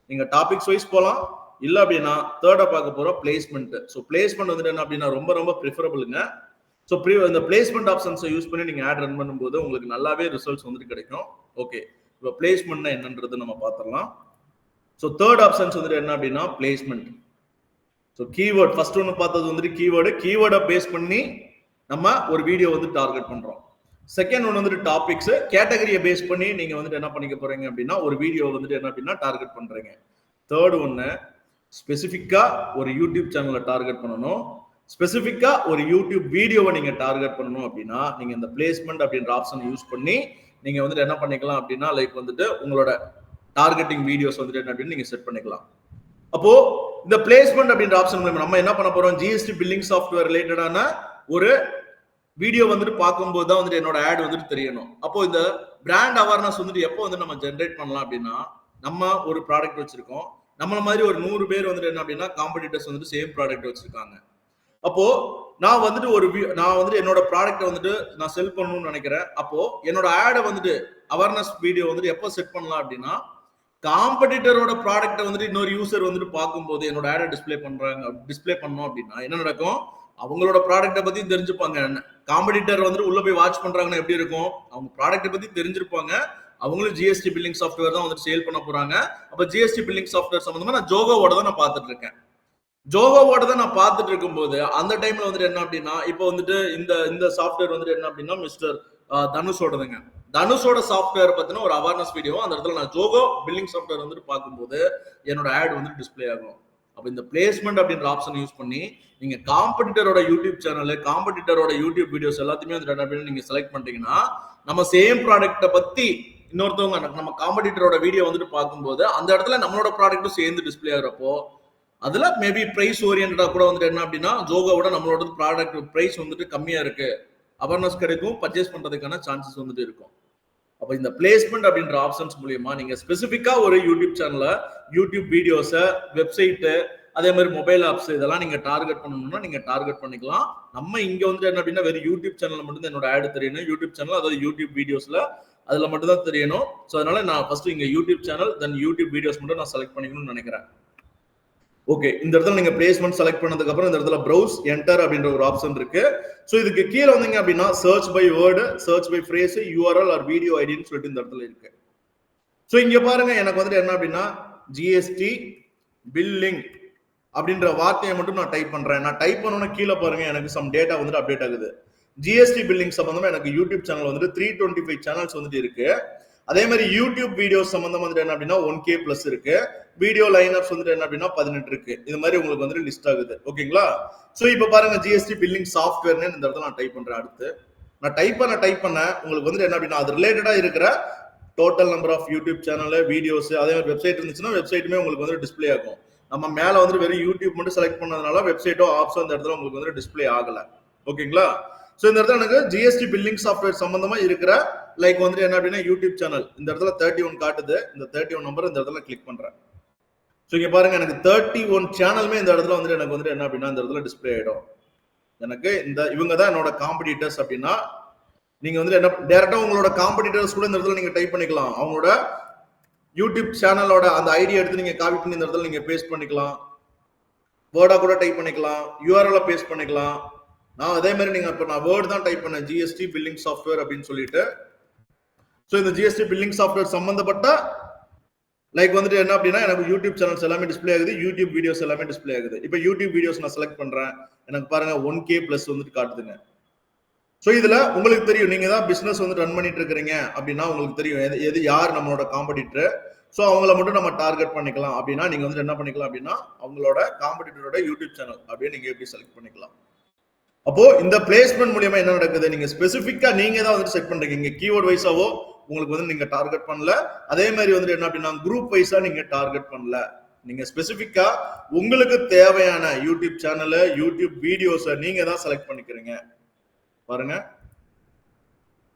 நீங்க டாபிக்ஸ் வைஸ் போகலாம், இல்லை அப்படின்னா தேர்டா பார்க்க போற பிளேஸ்மெண்ட். ஸோ பிளேஸ்மெண்ட் வந்துட்டு என்ன அப்படின்னா ரொம்ப ப்ரிஃபரபிளுங்க. ஸோ இந்த பிளேஸ்மெண்ட் ஆப்ஷன்ஸை யூஸ் பண்ணி நீங்க ஆட் ரன் பண்ணும்போது உங்களுக்கு நல்லாவே ரிசல்ட்ஸ் வந்துட்டு கிடைக்கும். ஓகே, இப்போ பிளேஸ்மெண்ட்னா என்னன்றது நம்ம பார்த்துடலாம். ஸோ தேர்ட் ஆப்ஷன்ஸ் வந்துட்டு என்ன அப்படின்னா பிளேஸ்மெண்ட். ஸோ கீவேர்ட் ஃபர்ஸ்ட் ஒன்று பார்த்தது வந்துட்டு கீவேர்டை பேஸ் பண்ணி நம்ம ஒரு வீடியோ வந்து டார்கெட் பண்றோம். செகண்ட் ஒன் வந்துட்டு டாபிக்ஸ் கேட்டகரியை பேஸ் பண்ணி நீங்க வந்துட்டு என்ன பண்ணிக்க போறீங்க அப்படின்னா ஒரு வீடியோ வந்துட்டு என்ன அப்படின்னா டார்கெட் பண்றீங்க. தேர்ட் ஒன்னு ஸ்பெசிஃபிக்கா ஒரு யூடியூப் சேனலை டார்கெட் பண்ணணும். ஸ்பெசிஃபிக்கா ஒரு யூடியூப் வீடியோவை நீங்க டார்கெட் பண்ணணும் அப்படின்னா நீங்க இந்த பிளேஸ்மெண்ட் அப்படின்ற ஆப்ஷன் யூஸ் பண்ணி நீங்க வந்துட்டு என்ன பண்ணிக்கலாம் அப்படின்னா லைக் வந்துட்டு உங்களோட டார்கெட்டிங் வீடியோஸ் வந்துட்டு என்ன அப்படின்னு நீங்க செட் பண்ணிக்கலாம். அப்போ இந்த பிளேஸ்மெண்ட் அப்படின்ற ஆப்ஷன் மூலமா நம்ம என்ன பண்ண போறோம், ஜிஎஸ்டி பில்லிங் சாஃப்ட்வேர் ரிலேட்டடான ஒரு வீடியோ வந்துட்டு பார்க்கும்போது தான் வந்துட்டு என்னோட ஆட் வந்துட்டு தெரியணும். அப்போ இந்த பிராண்ட் அவேர்னஸ் வந்துட்டு எப்போ வந்து நம்ம ஜென்ரேட் பண்ணலாம் அப்படின்னா, நம்ம ஒரு ப்ராடக்ட் வச்சிருக்கோம், நம்மள மாதிரி ஒரு 100 பேர் வந்துட்டு என்ன அப்படின்னா காம்படிட்டர்ஸ் வந்துட்டு சேம் ப்ராடக்ட் வச்சிருக்காங்க. அப்போ நான் வந்துட்டு என்னோட ப்ராடக்ட்டை வந்துட்டு நான் செல் பண்ணணும்னு நினைக்கிறேன். அப்போ என்னோட ஆடை வந்துட்டு அவேர்னஸ் வீடியோ வந்துட்டு எப்போ செட் பண்ணலாம் அப்படின்னா, காம்படிட்டரோட ப்ராடக்ட்டை வந்துட்டு இன்னொரு யூசர் வந்துட்டு பார்க்கும்போது என்னோட ஆடை டிஸ்பிளே பண்ணோம் அப்படின்னா என்ன நடக்கும், அவங்களோட ப்ராடக்ட்டை பத்தி தெரிஞ்சுப்பாங்க. காம்படிட்டர் வந்துட்டு உள்ள போய் வாட்ச் பண்றாங்கன்னா எப்படி இருக்கும், அவங்க ப்ராடக்ட்டை பத்தி தெரிஞ்சிருப்பாங்க. அவங்களும் ஜிஎஸ்டி பில்லிங் சாஃப்ட்வேர் தான் வந்துட்டு சேல் பண்ண போறாங்க. அப்ப ஜிஎஸ்டி பில்லிங் சாஃப்ட்வேர் சம்பந்தமா நான் ஜோகோவோட தான் நான் பார்த்துட்டு இருக்கேன். ஜோகோவோட தான் நான் பார்த்துட்டு இருக்கும்போது அந்த டைம்ல வந்துட்டு என்ன அப்படின்னா இப்போ வந்துட்டு இந்த சாஃப்ட்வேர் வந்துட்டு என்ன அப்படின்னா மிஸ்டர் தனுஷோடதுங்க. தனுஷோட சாஃப்ட்வேர் பத்தின ஒரு அவேர்னஸ் வீடியோ அந்த இடத்துல நான் ஜோகோ பில்லிங் சாஃப்ட்வேர் வந்துட்டு பார்க்கும்போது என்னோட ஆட் வந்து டிஸ்பிளே ஆகும். அப்ப இந்த பிளேஸ்மெண்ட் அப்படின்ற ஆப்ஷன் யூஸ் பண்ணி நீங்க காம்படிட்டரோட யூடியூப் சேனல், காம்படிட்டரோட யூடியூப் வீடியோஸ் எல்லாத்தையுமே வந்து நீங்க செலக்ட் பண்ணிட்டீங்கன்னா நம்ம சேம் ப்ராடக்ட்டை பத்தி இன்னொருத்தவங்க நம்ம காம்படிட்டரோட வீடியோ வந்துட்டு பார்க்கும்போது அந்த இடத்துல நம்மளோட ப்ராடக்ட்டும் சேர்ந்து டிஸ்பிளே ஆகிறப்போ அதுல மேபி பிரைஸ் ஓரியன்டா கூட வந்துட்டு என்ன அப்படின்னா ஜோகோவோட நம்மளோட ப்ராடக்ட் பிரைஸ் வந்துட்டு கம்மியா இருக்கு, அவேர்னஸ் கிடைக்கும், பர்ச்சேஸ் பண்றதுக்கான சான்சஸ் வந்துட்டு இருக்கும். அப்ப இந்த பிளேஸ்மெண்ட் அப்படின்ற ஆப்ஷன்ஸ் மூலியமா நீங்க ஸ்பெசிஃபிக்கா ஒரு யூடியூப் சேனல்ல யூடியூப் வீடியோஸ, வெப்சைட், அதே மாதிரி மொபைல் ஆப்ஸ் இதெல்லாம் நீங்க டார்கெட் பண்ணணும்னா நீங்க டார்கெட் பண்ணிக்கலாம். நம்ம இங்க வந்துட்டு என்ன அப்படின்னா வெறும் யூடியூப் சேனல்ல மட்டும் தான் என்னோட ஆட் தெரியணும். யூடியூப் சேனல் அதாவது யூடியூப் வீடியோஸ்ல அதுல மட்டும் தான் தெரியணும். ஸோ அதனால நான் ஃபர்ஸ்ட் இங்க யூடியூப் சேனல் தென் யூடியூப் வீடியோஸ் மட்டும் நான் செலக்ட் பண்ணிக்கணும்னு நினைக்கிறேன். ஓகே, இந்த இடத்துல நீங்க பிளேஸ்மெண்ட் செலக்ட் பண்ணதுக்கு அப்புறம் இந்த இடத்துல ப்ரௌஸ் என்டர் அப்படின்ற ஒரு ஆப்ஷன் இருக்கு. ஸோ இதுக்கு கீழே வந்தீங்க அப்படின்னா search by word, search by phrase, URL or video ஐடின்னு சொல்லிட்டு இந்த இடத்துல இருக்கு. ஸோ இங்க பாருங்க எனக்கு வந்துட்டு என்ன அப்படின்னா ஜிஎஸ்டி பில்லிங் அப்படின்ற வார்த்தையை மட்டும் நான் டைப் பண்றேன். நான் டைப் பண்ணோன்னா கீழே பாருங்க எனக்கு சம் டேட்டா வந்துட்டு அப்டேட் ஆகுது. ஜிஎஸ்டி பில்லிங் சம்பந்தமா எனக்கு யூடியூப் சேனல் வந்துட்டு 325 சேனல்ஸ் வந்துட்டு இருக்கு. அதே மாதிரி யூடியூப் வீடியோஸ் சம்பந்தம் வந்துட்டு என்ன அப்படின்னா 1K பிளஸ் இருக்கு. வீடியோ லைனப்ஸ் வந்துட்டு என்ன அப்படின்னா 18 இருக்கு. இது மாதிரி உங்களுக்கு வந்துட்டு லிஸ்ட் ஆகுது. ஓகேங்களா? ஸோ இப்போ பாருங்க ஜிஎஸ்டி பில்லிங் சாஃப்ட்வேர்னு இந்த இடத்துல நான் டைப் பண்றேன். அடுத்து நான் டைப் பண்ண உங்களுக்கு வந்துட்டு என்ன அப்படின்னா அது ரிலேட்டடா இருக்கிற total number of YouTube channel, videos, அதே மாதிரி வெப்சைட் இருந்துச்சுன்னா வெப்சைட்டுமே உங்களுக்கு வந்து டிஸ்பிளே ஆகும். நம்ம மேல வந்துட்டு வெறும் யூடியூப் மட்டும் செலக்ட் பண்ணதுனால வெப்சைட்டோ ஆப்ஸோ இந்த இடத்துல உங்களுக்கு வந்து டிஸ்பிளே ஆகல. ஓகேங்களா? ஸோ இந்த இடத்துல எனக்கு ஜிஎஸ்டி பில்லிங் சாஃப்ட்வேர் சம்பந்தமா இருக்கிற லைக் வந்துட்டு என்ன அப்படின்னா யூடியூப் சேனல் இந்த இடத்துல 31 காட்டுது. இந்த 31 நம்பர் இந்த இடத்துல கிளிக் பண்றேன். ஸோ இங்க பாருங்க எனக்கு 31 சேனலுமே இந்த இடத்துல வந்துட்டு எனக்கு வந்துட்டு என்ன அப்படின்னா இந்த இடத்துல டிஸ்பிளே ஆயிடும். எனக்கு இவங்க தான் என்னோட காம்படிட்டர்ஸ் அப்படின்னா நீங்க வந்து என்ன டைரக்டா உங்களோட காம்படிட்டர்ஸ் கூட இந்த இடத்துல நீங்க டைப் பண்ணிக்கலாம். அவங்களோட யூடியூப் சேனலோட அந்த ஐடியா எடுத்து நீங்க காப்பி பண்ணி இந்த இடத்துல நீங்க பேஸ்ட் பண்ணிக்கலாம். வேர்டா கூட டைப் பண்ணிக்கலாம், யூஆர்எல் பேஸ்ட் பண்ணிக்கலாம். நான் அதே மாதிரி நான் வேர்ட் தான் டைப் பண்ணேன் ஜிஎஸ்டி பில்லிங் சாஃப்ட்வேர் அப்படின்னு சொல்லிட்டு. ஸோ இந்த ஜிஎஸ்டி பில்லிங் சாஃப்ட்வேர் சம்பந்தப்பட்ட லைக் வந்துட்டு என்ன அப்படின்னா எனக்கு யூடியூப் சேனல்ஸ் எல்லாமே டிஸ்பிளே ஆகுது, யூடியூப் வீடியோஸ் எல்லாமே டிஸ்பிளே ஆகுது. இப்போ யூடியூப் வீடியோஸ் நான் செலக்ட் பண்றேன். எனக்கு பாருங்க 1K பிளஸ் வந்துட்டு காட்டுதுங்க. ஸோ இதுல உங்களுக்கு தெரியும் நீங்க தான் பிசினஸ் வந்து ரன் பண்ணிட்டு இருக்கிறீங்க அப்படின்னா உங்களுக்கு தெரியும் எது யார் நம்மளோட காம்படிட்டர். ஸோ அவங்கள மட்டும் நம்ம டார்கெட் பண்ணிக்கலாம் அப்படின்னா நீங்க வந்து என்ன பண்ணிக்கலாம் அப்படின்னா அவங்களோட காம்படிட்டரோட யூடியூப் சேனல் அப்படியே நீங்க எப்படி செலக்ட் பண்ணிக்கலாம். அப்போ இந்த பிளேஸ்மெண்ட் மூலியமா என்ன நடக்குது, நீங்க ஸ்பெசிஃபிக்கா நீங்க தான் வந்து செட் பண்றீங்க. இங்க கீவேர்ட் வைஸாவோ உங்களுக்கு வந்து நீங்க டார்கெட் பண்ணல, அதே மாதிரி வந்துட்டு என்ன அப்படின்னா குரூப் வைஸா நீங்க டார்கெட் பண்ணல. நீங்க ஸ்பெசிஃபிக்கா உங்களுக்கு தேவையான யூடியூப் சேனல், யூடியூப் வீடியோஸை நீங்க தான் செலக்ட் பண்ணிக்கிறீங்க. பாருங்க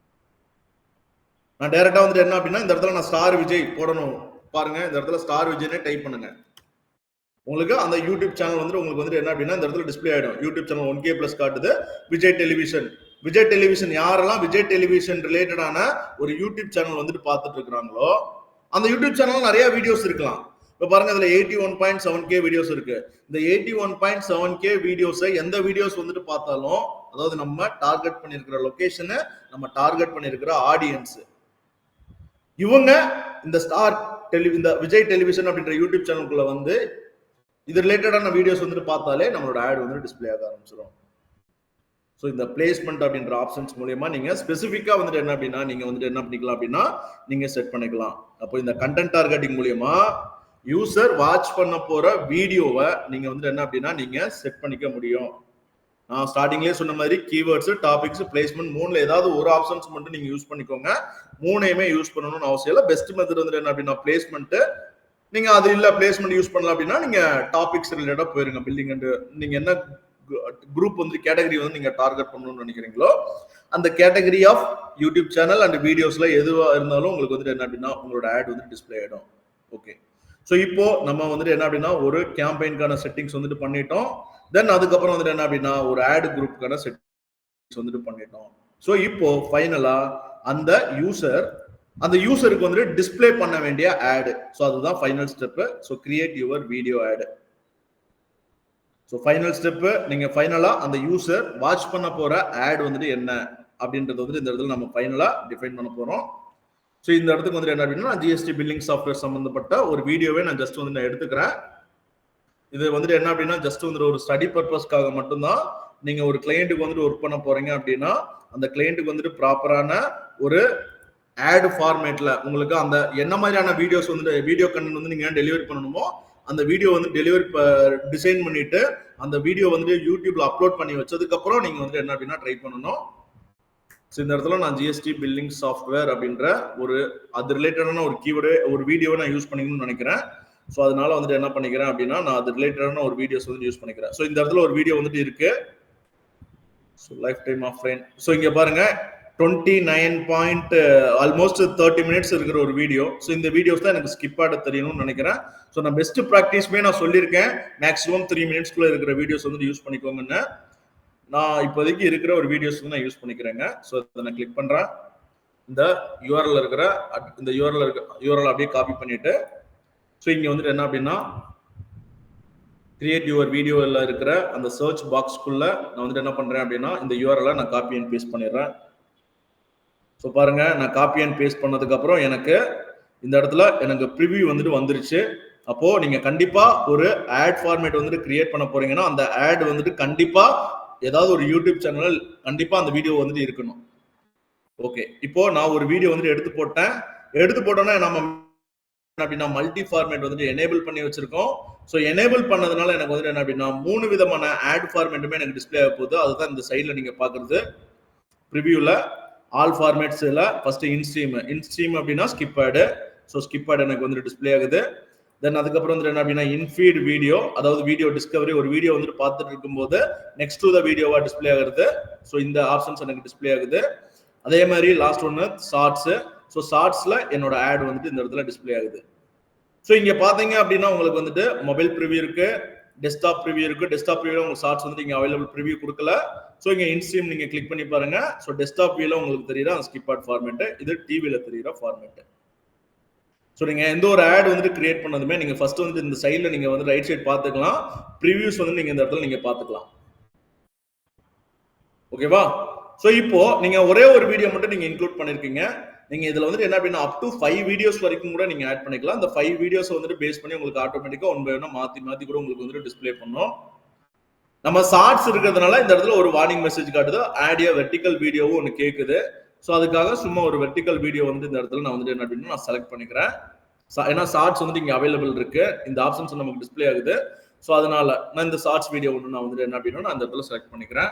நான் டைரக்டா வந்துட்டு என்ன அப்படின்னா இந்த இடத்துல நான் ஸ்டார் விஜய் போடணும். பாருங்க இந்த இடத்துல ஸ்டார் விஜய்னே டைப் பண்ணுங்க. உங்களுக்கு அந்த யூடியூப் சேனல் வந்து உங்களுக்கு வந்து என்ன அப்படின்னா இந்த இடத்துல டிஸ்பிளே ஆயிடும். யூடியூப் சேனல் 1K பிளஸ் காட்டுது. விஜய் டெலிவிஷன் யாரெல்லாம் விஜய் டெலிவிஷன் ரிலேட்டடான ஒரு யூடியூப் சேனல் வந்துட்டு பார்த்துட்டு இருக்கிறாங்களோ அந்த யூடியூப் சேனல் நிறைய வீடியோஸ் இருக்கலாம். இப்போ பாருங்க இதுல 81.7K வீடியோஸ் இருக்கு. இந்த 81.7K வீடியோஸை எந்த வீடியோஸ் வந்துட்டு பார்த்தாலும் அதாவது நம்ம டார்கெட் பண்ணிருக்கிற லொகேஷனு, நம்ம டார்கெட் பண்ணிருக்கிற ஆடியன்ஸ், இவங்க இந்த விஜய் டெலிவிஷன் அப்படின்ற யூடியூப் சேனலுக்குள்ள வந்து இது ரிலேட்டடான வீடியோஸ் வந்துட்டு பார்த்தாலே நம்மளோட ஆட் வந்து டிஸ்பிளே ஆக ஆரம்பிச்சிடும். ஸோ இந்த பிளேஸ்மெண்ட் அப்படின்ற ஆப்ஷன்ஸ் மூலயமா நீங்க ஸ்பெசிஃபிக்கா வந்துட்டு என்ன அப்படின்னா நீங்க வந்துட்டு என்ன பண்ணிக்கலாம் அப்படின்னா நீங்க செட் பண்ணிக்கலாம். அப்போ இந்த கண்டென்ட் டார்கெட்டிங் மூலயமா யூசர் வாட்ச் பண்ண போற வீடியோவை நீங்க வந்துட்டு என்ன அப்படின்னா நீங்க செட் பண்ணிக்க முடியும். நான் ஸ்டார்டிங்லேயே சொன்ன மாதிரி கீவேர்ட்ஸ், டாபிக்ஸ், பிளேஸ்மெண்ட் மூணுல ஏதாவது ஒரு ஆப்ஷன்ஸ் மட்டும் நீங்க யூஸ் பண்ணிக்கோங்க. மூணையுமே யூஸ் பண்ணணும்னு அவசியம் இல்லை. பெஸ்ட் மெத்தட் வந்துட்டு என்ன அப்படின்னா பிளேஸ்மெண்ட். நீங்க அது இல்ல பிளேஸ்மெண்ட் யூஸ் பண்ணலாம் அப்படின்னா நீங்க டாபிக்ஸ் ரிலேட்டடா போயிருங்க. பில்டிங் அண்ட் நீங்க என்ன குரூப் வந்து கேட்டகரி வந்து நீங்க டார்கெட் பண்ணணும்னு நினைக்கிறீங்களோ அந்த category of YouTube channel and வீடியோஸ்ல எதுவா இருந்தாலும் உங்களுக்கு வந்துட்டு என்ன அப்படின்னா உங்களோட ஆட் வந்து டிஸ்பிளே ஆயிடும். ஓகே, ஸோ இப்போ நம்ம வந்துட்டு என்ன அப்படின்னா ஒரு கேம்பெயின்கான செட்டிங்ஸ் வந்துட்டு பண்ணிட்டோம். தென் அதுக்கப்புறம் வந்துட்டு என்ன அப்படின்னா ஒரு ஆட் குரூப்புக்கான செட்டிங்ஸ் வந்துட்டு பண்ணிட்டோம். ஸோ இப்போ ஃபைனலா அந்த யூசருக்கு வந்துட்டு டிஸ்பிளே பண்ண வேண்டிய ஆட். ஸோ அதுதான் final step. So create your video ad. So final step நீங்க ஃபைனலா அந்த யூசர் வாட்ச் பண்ண போற ஆட் வந்துட்டு என்ன அப்படின்றது வந்து இந்த இடத்துல நம்ம ஃபைனலா டிஃபைன் பண்ண போறோம். ஸோ இந்த இடத்துக்கு வந்துட்டு என்ன அப்படின்னா ஜிஎஸ்டி பில்லிங் சாஃப்ட்வேர் சம்பந்தப்பட்ட ஒரு வீடியோவே நான் ஜஸ்ட் வந்து நான் எடுத்துக்கிறேன். இது வந்துட்டு என்ன அப்படின்னா ஜஸ்ட் வந்துட்டு ஒரு ஸ்டடி பர்பஸ்க்காக மட்டும்தான். நீங்க ஒரு கிளையண்ட்டுக்கு வந்துட்டு ஒர்க் பண்ண போறீங்க அப்படின்னா அந்த கிளையண்ட்டுக்கு வந்துட்டு ப்ராப்பரான ஒரு ஆட் ஃபார்மேட்ல உங்களுக்கு அந்த என்ன மாதிரியான வீடியோஸ் வந்து வீடியோ கண்டென்ட் வந்து நீங்க டெலிவரி பண்ணணுமோ அந்த வீடியோ வந்து டெலிவரி டிசைன் பண்ணிட்டு அந்த வீடியோ வந்து யூடியூப்ல அப்லோட் பண்ணி வச்சதுக்கு அப்புறம் நீங்க வந்து என்ன அப்படின்னா ட்ரை பண்ணணும். ஸோ இந்த இடத்துல நான் ஜிஎஸ்டி பில்லிங் சாஃப்ட்வேர் அப்படின்ற ஒரு அது ரிலேட்டடான ஒரு கீவேர்டு ஒரு வீடியோவை நான் யூஸ் பண்ணிக்கணும்னு நினைக்கிறேன். ஸோ அதனால வந்துட்டு என்ன பண்ணிக்கிறேன் அப்படின்னா நான் அது ரிலேட்டடான ஒரு வீடியோஸ் வந்து யூஸ் பண்ணிக்கிறேன். ஸோ இந்த இடத்துல ஒரு வீடியோ வந்துட்டு இருக்கு. So life time of friend. So இங்க பாருங்க 29 ஆல்மோஸ்ட் 30 மினிட்ஸ் இருக்கிற ஒரு வீடியோ. ஸோ இந்த வீடியோஸ் தான் எனக்கு ஸ்கிப் ஆட தெரியணும்னு நினைக்கிறேன். ஸோ நான் பெஸ்ட் ப்ராக்டிஸ்மே நான் சொல்லியிருக்கேன். மேக்ஸிமம் 3 மினிட்ஸ்க்குள்ள இருக்கிற வீடியோஸ் வந்து யூஸ் பண்ணிக்கோங்கன்னு. நான் இப்போதைக்கு இருக்கிற ஒரு வீடியோஸ் வந்து நான் யூஸ் பண்ணிக்கிறேங்க. ஸோ அதை நான் கிளிக் பண்றேன். இந்த யூஆர்எல் இருக்கிற இந்த யூஆர்எல் அப்படியே காப்பி பண்ணிட்டு ஸோ இங்க வந்துட்டு என்ன அப்படின்னா கிரியேட் யுவர் வீடியோவில் இருக்கிற அந்த சர்ச் பாக்ஸ்க்குள்ள நான் வந்துட்டு என்ன பண்றேன் அப்படின்னா இந்த யூஆர்எல் நான் காப்பி அண்ட் பேஸ்ட் பண்ணிடுறேன். ஸோ பாருங்க நான் காப்பி அண்ட் பேஸ்ட் பண்ணதுக்கு அப்புறம் எனக்கு இந்த இடத்துல எனக்கு ப்ரிவியூ வந்துட்டு வந்துருச்சு. அப்போ நீங்க கண்டிப்பா ஒரு ஆட் ஃபார்மேட் வந்துட்டு கிரியேட் பண்ண போறீங்கன்னா அந்த ஆட் வந்துட்டு கண்டிப்பா ஏதாவது ஒரு யூடியூப் சேனல் கண்டிப்பா அந்த வீடியோ வந்துட்டு இருக்கணும். ஓகே, இப்போ நான் ஒரு வீடியோ வந்துட்டு எடுத்து போட்டோன்னா நம்ம அப்படின்னா மல்டி ஃபார்மேட் வந்துட்டு எனேபிள் பண்ணி வச்சிருக்கோம். ஸோ எனேபிள் பண்ணதுனால எனக்கு வந்துட்டு என்ன அப்படின்னா 3 விதமான ஆட் ஃபார்மேட்டுமே எனக்கு டிஸ்பிளே ஆக போகுது. அதுதான் இந்த சைட்ல நீங்க பாக்குறது. ப்ரிவியூல ஆல் ஃபார்மேட்ஸ்ல ஃபர்ஸ்ட் இன்ஸ்ட்ரீம் அப்படின்னா skip ad. So skip ad எனக்கு வந்துட்டு டிஸ்பிளே ஆகுது. தென் அதுக்கப்புறம் வந்துட்டு என்ன அப்படின்னா இன்ஃபீட் வீடியோ, அதாவது வீடியோ டிஸ்கவரி, ஒரு வீடியோ வந்துட்டு பார்த்துட்டு இருக்கும்போது நெக்ஸ்ட் டு த வீடியோவா டிஸ்பிளே ஆகுது. ஸோ இந்த ஆப்ஷன்ஸ் எனக்கு டிஸ்பிளே ஆகுது. அதே மாதிரி லாஸ்ட் ஒன்று ஷார்ட்ஸ். ஸோ ஷார்ட்ஸ்ல என்னோட ஆட் வந்துட்டு இந்த இடத்துல டிஸ்பிளே ஆகுது. ஸோ இங்க பாத்தீங்க அப்படின்னா உங்களுக்கு வந்துட்டு மொபைல் ப்ரிவியூ இருக்கு, டெஸ்க்டாப் ப்ரிவியூ இருக்கு. டெஸ்க்டாப் ப்ரிவியூல உங்களுக்கு ஷார்ட்ஸ் வந்து இங்க அவைலபிள் ப்ரிவியூ கொடுக்கல. ஸோ இங்க இன்ஸ்ட்ரீம் நீங்க கிளிக் பண்ணி பாருங்க. ஸோ டெஸ்க்டாப் வியூல உங்களுக்கு தெரியுற ஸ்கிப் ஆட் ஃபார்மேட், இது டிவில தெரியுற ஃபார்மேட். ஸோ நீங்க எந்த ஒரு ஆட் வந்துட்டு கிரியேட் பண்ணதுமே நீங்க ஃபர்ஸ்ட் வந்து இந்த சைட்ல நீங்க வந்து ரைட் சைட் பாத்துக்கலாம். ப்ரிவியூஸ் வந்து நீங்க இந்த இடத்துல நீங்க பாத்துக்கலாம். ஓகேவா? ஸோ இப்போ நீங்க ஒரே ஒரு வீடியோ மட்டும் நீங்க இன்க்ளூட் பண்ணிருக்கீங்க. நீங்க இதுல வந்துட்டு என்ன அப்படின்னா அப் டு 5 வீடியோஸ் வரைக்கும் கூட நீங்க ஆட் பண்ணிக்கலாம். அந்த 5 வீடியோஸ் வந்துட்டு பேஸ் பண்ணி உங்களுக்கு ஆட்டோமேட்டிக்கா ஒன் பை ஒன்னா மாத்தி கூட உங்களுக்கு வந்துட்டு டிஸ்பிளே பண்ணும். நம்ம ஷார்ட்ஸ் இருக்கிறதுனால இந்த இடத்துல ஒரு வார்னிங் மெசேஜ் காட்டுது. ஆட் ஏ வெர்டிகல் வீடியோவும் ஒன்று கேட்குது. ஸோ அதுக்காக சும்மா ஒரு வெர்டிகல் வீடியோ வந்து இந்த இடத்துல நான் வந்துட்டு என்ன அப்படின்னா நான் செலக்ட் பண்ணிக்கிறேன். ஏன்னா ஷார்ட்ஸ் வந்துட்டு இங்கே அவைலபிள் இருக்கு, இந்த ஆப்ஷன்ஸ் நமக்கு டிஸ்பிளே ஆகுது. ஸோ அதனால நான் இந்த ஷார்ட்ஸ் வீடியோ ஒன்று நான் வந்துட்டு என்ன அப்படின்னா நான் அந்த இடத்துல செலக்ட் பண்ணிக்கிறேன்.